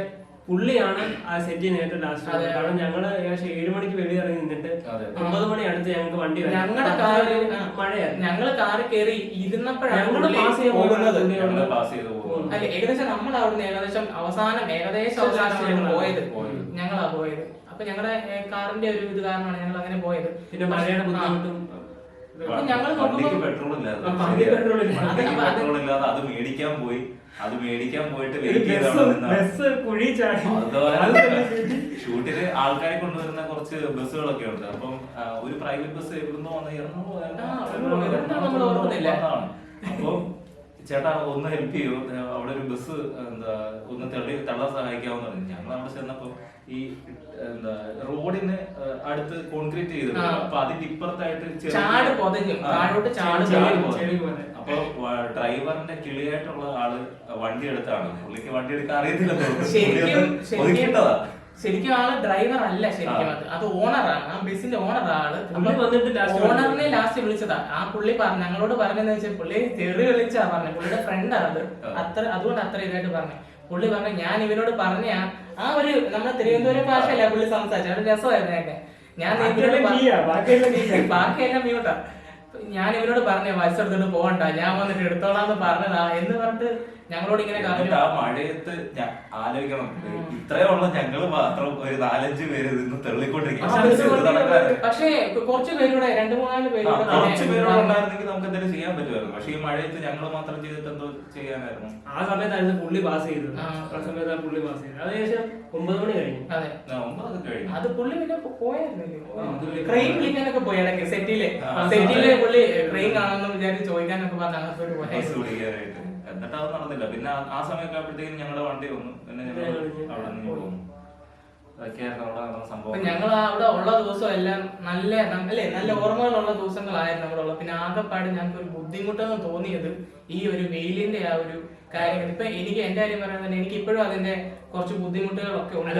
പുള്ളിയാണ് ആ സെറ്റ് ചെയ്യുന്ന ഏറ്റവും ലാസ്റ്റ്. കാരണം ഞങ്ങള് ഏകദേശം 7 മണിക്ക് വെളിയിറങ്ങി നിന്നിട്ട് 9 മണി അടുത്ത് ഞങ്ങൾക്ക് വണ്ടി ഞങ്ങളുടെ കാറ് മഴയായിരുന്നു. ഞങ്ങള് കാറ് കയറി ഇരുന്നപ്പോഴാണ് അല്ലെ ഏകദേശം നമ്മൾ അവിടുന്ന് ഏകദേശം അവസാനം പോയത്. ഞങ്ങളാ പോയത്. അപ്പൊ ഞങ്ങളുടെ കാറിന്റെ ഒരു ഇത് കാരണമാണ് ഞങ്ങൾ അങ്ങനെ പോയത്. പിന്നെ മഴയുടെ ബുദ്ധിമുട്ടും ഞങ്ങൾ പെട്രോൾ ഇല്ലാതെ അത് മേടിക്കാൻ പോയി. അത് മേടിക്കാൻ പോയിട്ട് ഷൂട്ടില് ആൾക്കാരെ കൊണ്ടുവരുന്ന കുറച്ച് ബസ്സുകളൊക്കെ ഉണ്ട്. അപ്പം ഒരു പ്രൈവറ്റ് ബസ് എവിടുന്നോ വന്ന് എറണാകുളമാണ്. അപ്പൊ ചേട്ടാ ഒന്ന് ഹെൽപ്പ് ചെയ്യൂ, അവിടെ ഒരു ബസ് എന്താ ഒന്ന് തള്ളാൻ സഹായിക്കാമെന്ന് പറഞ്ഞു. ഞങ്ങൾ അവിടെ ചെന്നപ്പോ ഈ എന്താ റോഡിന് അടുത്ത് കോൺക്രീറ്റ് ചെയ്തിട്ടുണ്ട്. അപ്പൊ അതിന്റെ ഇപ്പുറത്തായിട്ട് അപ്പൊ ഡ്രൈവറിന്റെ കിളിയായിട്ടുള്ള ആള് വണ്ടി എടുത്താണ്. പുള്ളിക്ക് വണ്ടി എടുക്കാൻ അറിയത്തില്ല. ശരിക്കും ആള് ഡ്രൈവർ അല്ല, ശരിക്കും അത് ഓണറാണ്. ആ ബസിന്റെ ഓണർ ആള്. ഓണറിനെ ലാസ്റ്റ് വിളിച്ചതാ. ആ പുള്ളി ഞങ്ങളോട് പറഞ്ഞെന്ന് വെച്ചാൽ പുള്ളി തെറി വിളിച്ചാ പറഞ്ഞു. പുള്ളിയുടെ ഫ്രണ്ടാണ് അത്. അതുകൊണ്ട് അത്ര ഇതായിട്ട് പറഞ്ഞു. പുള്ളി പറഞ്ഞു ഞാൻ ഇവരോട് പറഞ്ഞ ആ ഒരു നമ്മുടെ തിരുവനന്തപുരം ഭാഷയല്ല പുള്ളി സംസാരിച്ചു. അത് രസമായിരുന്നു കേട്ടെ. ഞാൻ ബാക്കിയെല്ലാം മ്യൂട്ടാ. ഞാൻ ഇവരോട് പറഞ്ഞ ബസ് എടുത്തിട്ട് പോകണ്ട, ഞാൻ വന്നിട്ട് എടുത്തോളാന്ന് പറഞ്ഞതാ എന്ന് പറഞ്ഞിട്ട് ഞങ്ങളോട് ഇങ്ങനെ ആ മഴയത്ത് ആലോചിക്കണം. ഇത്രയുള്ള ഞങ്ങള് മാത്രം ഒരു 4-5 പേര് നിന്ന് തെള്ളിക്കൊണ്ടിരിക്കും. പക്ഷേ കുറച്ച് പേരുടെ 2-3 പേരുടെ കുറച്ച് പേരുണ്ടായിരുന്നെങ്കിൽ നമുക്ക് എന്തെങ്കിലും ചെയ്യാൻ പറ്റുമായിരുന്നു. പക്ഷെ ഈ മഴയത്ത് ഞങ്ങൾ മാത്രം ചെയ്തിട്ട് എന്തോ ചെയ്യാനായിരുന്നു. ആ സമയത്തായിരുന്നു പുള്ളി പാസ് ചെയ്തത്. ആ സമയത്താണ് പുള്ളി പാസ് ചെയ്തത്. അതിനുശേഷം 9 മണി കഴിഞ്ഞു. അതെ, 9 കഴിഞ്ഞു. അത് പുള്ളി പിന്നെ പോയായിരുന്നു. ട്രെയിൻ വിളിക്കാനൊക്കെ പോയി ഇടയ്ക്ക്. സെറ്റിലെ പുള്ളി ട്രെയിൻ കാണുമെന്ന് വിചാരിച്ച് ചോദിക്കാനൊക്കെ പറഞ്ഞ അങ്ങോട്ട് പോയി. എന്നിട്ട് അത് നടന്നില്ല. പിന്നെ ആ സമയമൊക്കെ ആയപ്പോഴത്തേക്കും ഞങ്ങളുടെ വണ്ടി വന്നു. പിന്നെ ഞങ്ങൾ അവിടെ നിന്ന് പോകുന്നു. അതൊക്കെയായിരുന്നു അവിടെ നടന്ന സംഭവം. ഞങ്ങൾ അവിടെ ഉള്ള ദിവസം എല്ലാം നല്ല ഓർമ്മകളുള്ള ദിവസങ്ങളായിരുന്നു അവിടെ ഉള്ളത്. പിന്നെ ആകെപ്പാട് ഞങ്ങൾക്ക് ഒരു ബുദ്ധിമുട്ടെന്ന് തോന്നിയത് ഈ ഒരു വെയിലിന്റെ ആ ഒരു കാര്യങ്ങൾ. ഇപ്പൊ എനിക്ക് എന്റെ കാര്യം പറയാൻ തന്നെ എനിക്ക് ഇപ്പോഴും അതിന്റെ കുറച്ച് ബുദ്ധിമുട്ടുകളൊക്കെ ഉണ്ട്.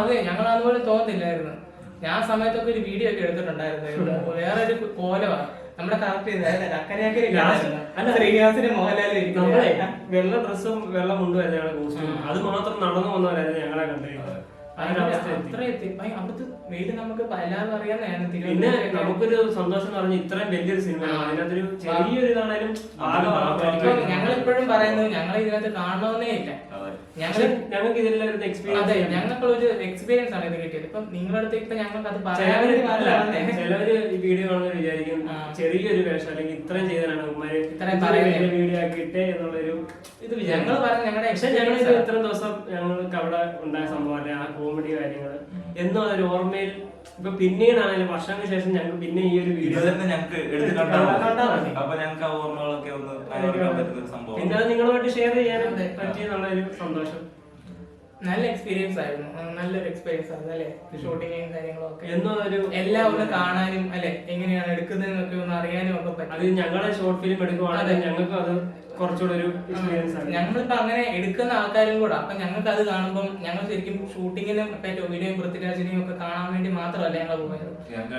അതെ, ഞങ്ങൾ അതുപോലെ തോന്നത്തില്ലായിരുന്നു. ഞാൻ സമയത്തൊക്കെ ഒരു വീഡിയോ ഒക്കെ എടുത്തിട്ടുണ്ടായിരുന്നു. വേറെ ഒരു കോലമാണ് നമ്മുടെ കറക്റ്റ് ശ്രീനിവാസിന്റെ മോഹൻലാൽ വെള്ള ഡ്രസ്സും വെള്ള മുണ്ടും ഞങ്ങളെ കോസ്റ്റ്യൂം. അത് മാത്രം നടന്നു വന്നവരായിരുന്നു ഞങ്ങളെ കണ്ടിരിക്കുന്നത്. അവിടുത്തെ വെയില് നമുക്ക് എല്ലാവരും അറിയാവുന്നതാണ്. പിന്നെ നമുക്കൊരു സന്തോഷം എന്ന് പറഞ്ഞാൽ ഇത്രയും വലിയൊരു സിനിമ അതിനകത്തൊരു ചെറിയൊരു ഇതാണേലും ഞങ്ങളിപ്പോഴും പറയുന്നത് ഞങ്ങൾ ഇതിനകത്ത് കാണണമെന്നേ ഇല്ല. ഞങ്ങൾക്ക് ഇതിലുള്ള എക്സ്പീരിയൻസ് ഞങ്ങൾക്കുള്ള ഒരു എക്സ്പീരിയൻസ് ആണ് ഇത് കിട്ടിയത്. ഇപ്പം നിങ്ങളുടെ അടുത്ത് ഇപ്പൊ ഞങ്ങൾക്ക് അത് പറയാൻ ചിലവര് ഈ വീഡിയോ കാണുന്നത് വിചാരിക്കും ചെറിയൊരു വേഷം അല്ലെങ്കിൽ ഇത്രയും ചെയ്തതാണ് വീഡിയോ ആക്കിയിട്ടേ എന്നുള്ളൊരു ഇത് ഞങ്ങൾ പറഞ്ഞ ഞങ്ങളുടെ ഇത്രയും ദിവസം ഞങ്ങൾക്ക് അവിടെ ഉണ്ടായ സംഭവം അല്ലെ ആ കോമഡി കാര്യങ്ങള് എന്നും അതൊരു ഓർമ്മയിൽ ഇപ്പൊ പിന്നീടാണെങ്കിലും വർഷങ്ങൾക്ക് ശേഷം ഞങ്ങൾക്ക് പിന്നെ ഈ ഒരു വീഡിയോ തന്നെ ഞങ്ങൾക്ക് എടുത്ത് കണ്ടാൽ അപ്പൊ ഞങ്ങൾക്ക് ആ ഓർമ്മകളൊക്കെ ഒന്ന് സംഭവം പിന്നെ അത് നിങ്ങളുമായിട്ട് ഷെയർ ചെയ്യാനും പറ്റിയെന്നുള്ളൊരു സന്തോഷം. നല്ല എക്സ്പീരിയൻസ് ആയിരുന്നു. നല്ലൊരു എക്സ്പീരിയൻസ് ആയിരുന്നു അല്ലെ. ഷൂട്ടിങ്ങും കാര്യങ്ങളും ഒക്കെ എല്ലാം ഒന്ന് കാണാനും അല്ലെ എങ്ങനെയാണ് എടുക്കുന്നതെന്നൊക്കെ ഒന്ന് അറിയാനും ഒക്കെ പറ്റും. അത് ഞങ്ങളെ ഷോർട്ട് ഫിലിം എടുക്കുവാണെങ്കിൽ ഞങ്ങൾക്ക് അത് കുറച്ചുകൂടെ ഒരു എക്സ്പീരിയൻസ് ആണ്. ഞങ്ങളിപ്പോ അങ്ങനെ എടുക്കുന്ന ആൾക്കാരും കൂടെ. അപ്പൊ ഞങ്ങൾക്ക് അത് കാണുമ്പോൾ ഞങ്ങൾ ശരിക്കും ഷൂട്ടിങ്ങിനും വീഡിയോയും പൃഥ്വിരാജിനെയും ഒക്കെ കാണാൻ വേണ്ടി മാത്രമല്ല ഞങ്ങൾ പോയത്.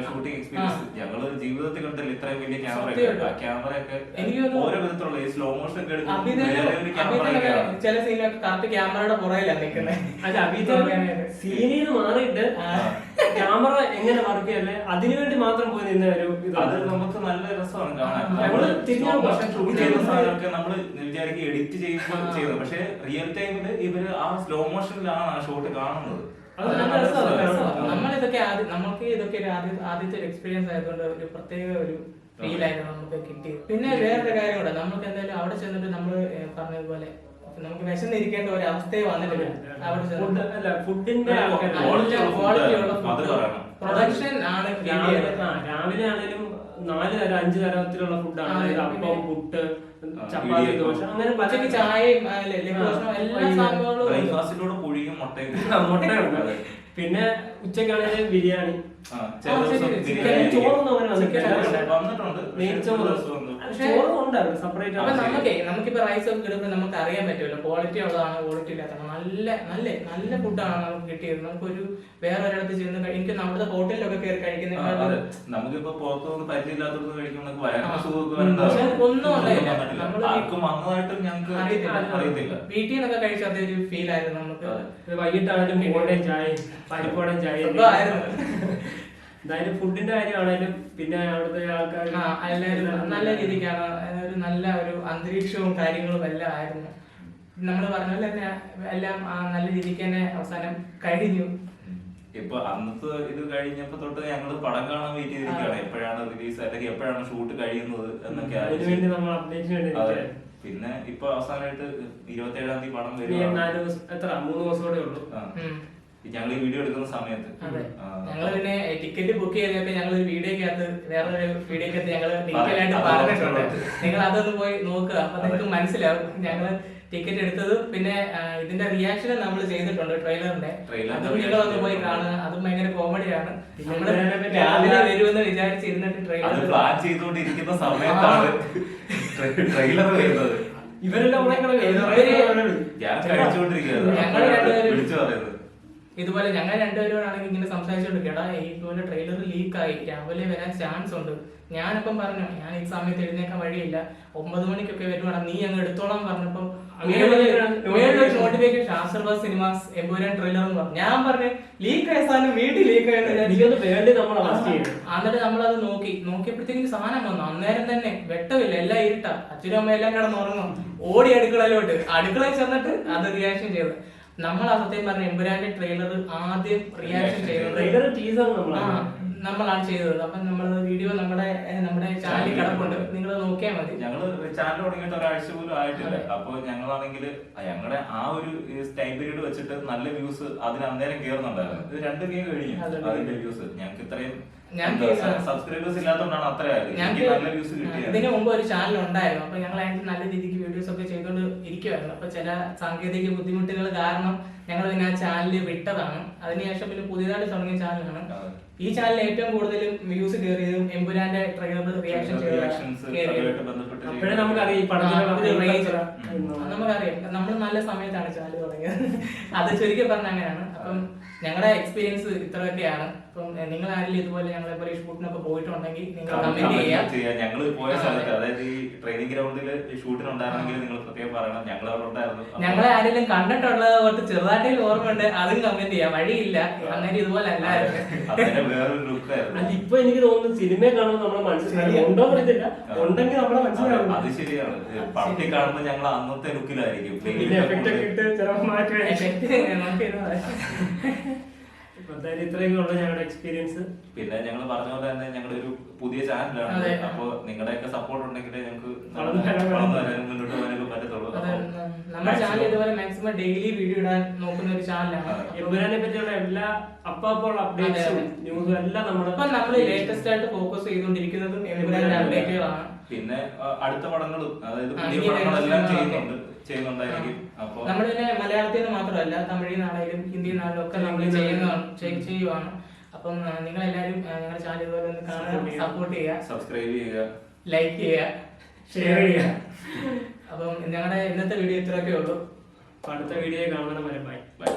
ഷൂട്ടിംഗ് എക്സ്പീരിയൻസ് ഞങ്ങള് ജീവിതത്തിൽ കണ്ടില്ല ഇത്രയും വലിയ ക്യാമറയൊക്കെ ഓരോ വിധത്തിലുള്ള സ്ലോ മോഷൻ ചില സീനൊക്കെ കറക്റ്റ് ക്യാമറയുടെ പുറകിലാണ് നിൽക്കുന്നത്. അല്ല സീനിൽ മാറിയിട്ട് ക്യാമറ എങ്ങനെ വർക്ക് ചെയ്യല്ലേ അതിനുവേണ്ടി മാത്രം പോയി നിന്ന ഒരു അത് നമുക്ക് നല്ല രസമാണ് കാണാൻ. നമ്മള് വിചാരിക്കും എഡിറ്റ് ചെയ്യുന്നത് പക്ഷെ റിയൽ ടൈമില് ഇവര് ആ സ്ലോ മോഷനിലാണ് ആ ഷോട്ട് കാണുന്നത്. നമ്മളിതൊക്കെ നമുക്ക് ഇതൊക്കെ ആദ്യത്തെ ഒരു എക്സ്പീരിയൻസ് ആയതുകൊണ്ട് ഒരു പ്രത്യേക ഒരു ഫീൽ ആയിരുന്നു നമുക്ക് കിട്ടിയത്. പിന്നെ വേറൊരു കാര്യം കൂടെ, നമുക്ക് എന്തായാലും അവിടെ ചെന്നിട്ട് നമ്മള് പറഞ്ഞതുപോലെ നമുക്ക് വിശന്നിരിക്കേണ്ട ഒരു അവസ്ഥയെ വന്നിട്ടില്ല. അവിടെ ഫുഡിന്റെ ക്വാളിറ്റിയുള്ള പ്രൊഡക്ഷൻ ആണ്. രാവിലെ ആണെങ്കിലും 4 തരം 5 തരത്തിലുള്ള ഫുഡാണ്. അപ്പം, പുട്ട്, ചപ്പാത്തി, ദോശ, അങ്ങനെ പച്ചക്ക് ചായയും എല്ലാ സാധനങ്ങളും ബ്രേക്ക്ഫാസ്റ്റിലൂടെ പുഴിയും മുട്ടയും പിന്നെ ഉച്ചക്കാണെങ്കിൽ ബിരിയാണി, ചോറൊന്നും ചോറും ഉണ്ടായിരുന്നു സെപ്പറേറ്റ്. അപ്പൊ നമുക്കിപ്പോ റൈസ് ഒക്കെ ഇടുമ്പോൾ നമുക്ക് അറിയാൻ പറ്റുമല്ലോ ക്വാളിറ്റി ഉള്ളതാണ് ക്വാളിറ്റി ഇല്ലാത്തതാണ്. നല്ല ഫുഡാണ് നമുക്ക് കിട്ടിയത്. നമുക്കൊരു വേറെ ഒരിടത്ത് ചെന്ന് എനിക്ക് നമ്മുടെ ഹോട്ടലിലൊക്കെ കയറി കഴിക്കുന്ന നമുക്കിപ്പോ പുറത്തൊന്നും പരിചയമില്ലാത്തത് കഴിക്കുമ്പോൾ ഒന്നും ഉണ്ടായില്ല. അറിയത്തില്ല. വീട്ടിൽ നിന്നൊക്കെ കഴിച്ച അതൊരു ഫീൽ ആയിരുന്നു നമുക്ക്. വൈകിട്ടാണെങ്കിലും പൂടേം ചായയും പരിപ്പോടേം ചായയും എന്തായാലും ഫുഡിന്റെ കാര്യമാണേലും പിന്നെ അവിടുത്തെ ആൾക്കാർ എല്ലാവരും നല്ല രീതിക്കാണ്. ഒരു നല്ല ഒരു അന്തരീക്ഷവും കാര്യങ്ങളും എല്ലാം ആയിരുന്നു. നമ്മൾ പറഞ്ഞ പോലെ തന്നെ എല്ലാം നല്ല രീതിക്ക് തന്നെ അവസാനം കഴിഞ്ഞു. ഇപ്പൊ അന്നത്തെ ഇത് കഴിഞ്ഞപ്പോ തൊട്ട് ഞങ്ങള് പടം കാണാൻ വെയിറ്റ് ചെയ്തിരിക്കുകയാണ്. എപ്പോഴാണ് റിലീസ് അല്ലെങ്കിൽ എപ്പോഴാണ് ഷൂട്ട് കഴിയുന്നത് എന്നൊക്കെ. പിന്നെ ഇപ്പൊ അവസാനമായിട്ട് 27-ാം തീയതി പടം വരും. 3 ദിവസത്തോടെ ഉള്ളൂ ഞങ്ങൾ ഈ വീഡിയോ എടുക്കുന്ന സമയത്ത്. ഞങ്ങള് പിന്നെ ടിക്കറ്റ് ബുക്ക് ചെയ്തൊക്കെ ഞങ്ങൾ ഒരു വീഡിയോക്കകത്ത് വേറൊരു വീഡിയോക്കകത്ത് ഞങ്ങള് ഡീറ്റെയിൽ ആയിട്ട് പറഞ്ഞിട്ടുണ്ട്. നിങ്ങൾ അതൊന്ന് പോയി നോക്കുക. അപ്പൊ നിങ്ങൾക്ക് മനസ്സിലാവും ഞങ്ങള് ടിക്കറ്റ് എടുത്തത്. പിന്നെ ഇതിന്റെ റിയാക്ഷൻ നമ്മൾ ചെയ്തിട്ടുണ്ട് ട്രെയിലറിന്റെ. അതും നിങ്ങളൊന്ന് പോയി കാണുക. അതും ഭയങ്കര കോമഡിയാണ്. നമ്മള് രാവിലെ വരുമെന്ന് വിചാരിച്ചിരുന്നിട്ട് ട്രെയിലർ പ്ലാൻ ചെയ്തുകൊണ്ടിരിക്കുന്ന സമയത്താണ് ട്രെയിലർ വരുന്നത്. ഇവരെല്ലാം ഇതുപോലെ ഞങ്ങൾ രണ്ടുപേരോടാണെങ്കിൽ ഇങ്ങനെ സംസാരിച്ചോണ്ടിരിക്കടാ ഇതുപോലെ ട്രെയിലർ ലീക്കായി രാവിലെ വരാൻ ചാൻസ് ഉണ്ട്. ഞാനിപ്പം പറഞ്ഞു ഞാൻ ഈ സമയത്ത് എഴുന്നേക്കാൻ വഴിയില്ല, 9 മണിക്കൊക്കെ വരുവാണ്, നീ അങ്ങ് എടുത്തോളാം പറഞ്ഞപ്പം നോട്ടിഫിക്കേഷൻ ശാസ്ത്രബാദ് സിനിമാസ് എമ്പുരാൻ ട്രെയിലർ എന്ന് പറഞ്ഞു. ഞാൻ പറഞ്ഞു ലീക്ക് ആയ സാധനം വീട്ടിൽ ലീക്ക് ആയെന്ന്. എന്നിട്ട് നമ്മളത് നോക്കിയപ്പോഴത്തേക്കും സാധനം വന്നു. അന്നേരം തന്നെ വെട്ടമില്ല, എല്ലാം ഇരുട്ട. അച്ഛനും അമ്മ എല്ലാം കിടന്നുറങ്ങും. ഓടി അടുക്കളയിൽ ചെന്നിട്ട് അത് റിയാക്ഷൻ ചെയ്തു. നമ്മൾ ആ സത്യം പറഞ്ഞ എമ്പുരാന്റെ ട്രെയിലർ ആദ്യം റിയാക്ഷൻ ചെയ്തത് നമ്മളാണ് ചെയ്തത്. അപ്പൊ നമ്മള് വീഡിയോ നമ്മുടെ ചാനലിൽ കിടപ്പുണ്ട്, നിങ്ങൾ നോക്കിയാൽ മതി. ഞങ്ങള് ചാനൽ തുടങ്ങിയിട്ട് ഒരാഴ്ച പോലും ആയിട്ടില്ല. അപ്പൊ ഞങ്ങളാണെങ്കിൽ ഞങ്ങളുടെ ആ ഒരു ടൈം പീരീഡ് വെച്ചിട്ട് നല്ല വ്യൂസ് അതിന് അന്നേരം കയറുന്നുണ്ടായിരുന്നു. ഇത് 2K കഴിഞ്ഞു അതിന്റെ വ്യൂസ്. ഞങ്ങൾക്ക് ഇത്രയും സബ്സ്ക്രൈബേഴ്സ് ഇല്ലാത്തതുകൊണ്ടാണ് അത്രയായത്. നല്ല വ്യൂസ് കിട്ടിയത്. ഇതിന് മുമ്പ് ഒരു ചാനൽ ഉണ്ടായിരുന്നു. അപ്പൊ ഞങ്ങൾ അതിന് നല്ല രീതിക്ക് വീഡിയോസ് ഒക്കെ ചെയ്തുകൊണ്ട് ഇരിക്കുവായിരുന്നു. അപ്പൊ ചില സാങ്കേതിക ബുദ്ധിമുട്ടുകൾ കാരണം ഞങ്ങൾ പിന്നെ ആ ചാനൽ വിട്ടതാണ്. അതിനുശേഷം പിന്നെ പുതിയതായിട്ട് തുടങ്ങിയ ചാനലാണ്. ഈ ചാനൽ ഏറ്റവും കൂടുതൽ വ്യൂസ് കയറിയതും എമ്പുരാന്റെ ട്രെയിലർ റിയാക്ഷൻ നമുക്കറിയാം. നമ്മൾ നല്ല സമയത്താണ് ചാനൽ തുടങ്ങിയത്. അത് ചുരുക്കി പറഞ്ഞ അങ്ങനെയാണ്. അപ്പം ഞങ്ങളുടെ എക്സ്പീരിയൻസ് ഇത്രയൊക്കെയാണ്. അപ്പം നിങ്ങൾ ആരെങ്കിലും ഇതുപോലെ ഞങ്ങളെ പോലെ ഷൂട്ടിനൊക്കെ പോയിട്ടുണ്ടെങ്കിൽ നിങ്ങൾ കമന്റ് ചെയ്യാം. ഞങ്ങൾ പോയ സ്ഥലത്ത് അതായത് ഈ ട്രെയിനിങ് ഗ്രൗണ്ടിൽ ഷൂട്ടിനുണ്ടായിരുന്നെങ്കിൽ നിങ്ങൾ പ്രത്യേകം പറയണം. ഞങ്ങൾ അവിടെ ഉണ്ടായിരുന്നു. ഞങ്ങളെ ആരെങ്കിലും കണ്ടിട്ടുള്ളത് കൊണ്ട് ചെറുതായിട്ട് ഓർമ്മയുണ്ട്, അതും കമന്റ് ചെയ്യാം. വഴിയില്ല അങ്ങനെ ഇതുപോലെ അല്ലായിരുന്നു. വേറൊരു ലുക്കായിരുന്നു. ഇപ്പൊ എനിക്ക് തോന്നുന്നു സിനിമയെ കാണുമ്പോൾ നമ്മളെ മനസ്സിലായി ഉണ്ടോ പറ്റില്ല, ഉണ്ടെങ്കിൽ നമ്മളെ മനസ്സിലാവും. അത് ശരിയാണ്. പടത്തിൽ കാണുമ്പോൾ ഞങ്ങൾ അന്നത്തെ ലുക്കിലായിരിക്കും. ഇത്രയൊക്കെ ഉള്ള ഞങ്ങളുടെ എക്സ്പീരിയൻസ്. പിന്നെ ഞങ്ങൾ പറഞ്ഞ പോലെ തന്നെ ഞങ്ങളുടെ ഒരു പുതിയ ചാനലാണ്. അപ്പൊ നിങ്ങളുടെയൊക്കെ സപ്പോർട്ട് ഉണ്ടെങ്കിൽ ഞങ്ങൾക്ക് മുന്നോട്ട് പോകാനൊക്കെ പറ്റത്തുള്ളൂ. നമ്മുടെ ചാനൽ ഇതുപോലെ മാക്സിമം ഡെയിലി വീഡിയോ ഇടാൻ നോക്കുന്ന ഒരു ചാനലാണ്. എമ്പുരാനെ പറ്റിയുള്ള എല്ലാ അപ്പോൾ അപ്ഡേറ്റ്സും ന്യൂസും എല്ലാം നമ്മൾ ലേറ്റസ്റ്റ് ആയിട്ട് ഫോക്കസ് ചെയ്തുകൊണ്ടിരിക്കുന്നതും എമ്പുരാന്റെ അപ്ഡേറ്റുകളാണ്. പിന്നെ അടുത്ത പടങ്ങളും അതായത് പുതിയ പടങ്ങളെല്ലാം ചെയ്യുന്നുണ്ടായിരിക്കും. അപ്പൊ നമ്മൾ പിന്നെ മലയാളത്തിൽ നിന്ന് മാത്രമല്ല തമിഴിൽ നിന്നാണെങ്കിലും ഹിന്ദി നിന്നാണെങ്കിലും ഒക്കെ നമ്മൾ ചെയ്യുവാണ്. അപ്പം നിങ്ങൾ എല്ലാവരും ഞങ്ങളുടെ ചാനൽ ഇതുപോലെ ഒന്ന് കാണുക, സപ്പോർട്ട് ചെയ്യുക, സബ്സ്ക്രൈബ് ചെയ്യുക, ലൈക്ക് ചെയ്യുക, ഷെയർ ചെയ്യുക. അപ്പം ഞങ്ങളുടെ ഇന്നത്തെ വീഡിയോ ഇത്രയൊക്കെ ഉള്ളൂ. അടുത്ത വീഡിയോ കാണണം. ബൈ.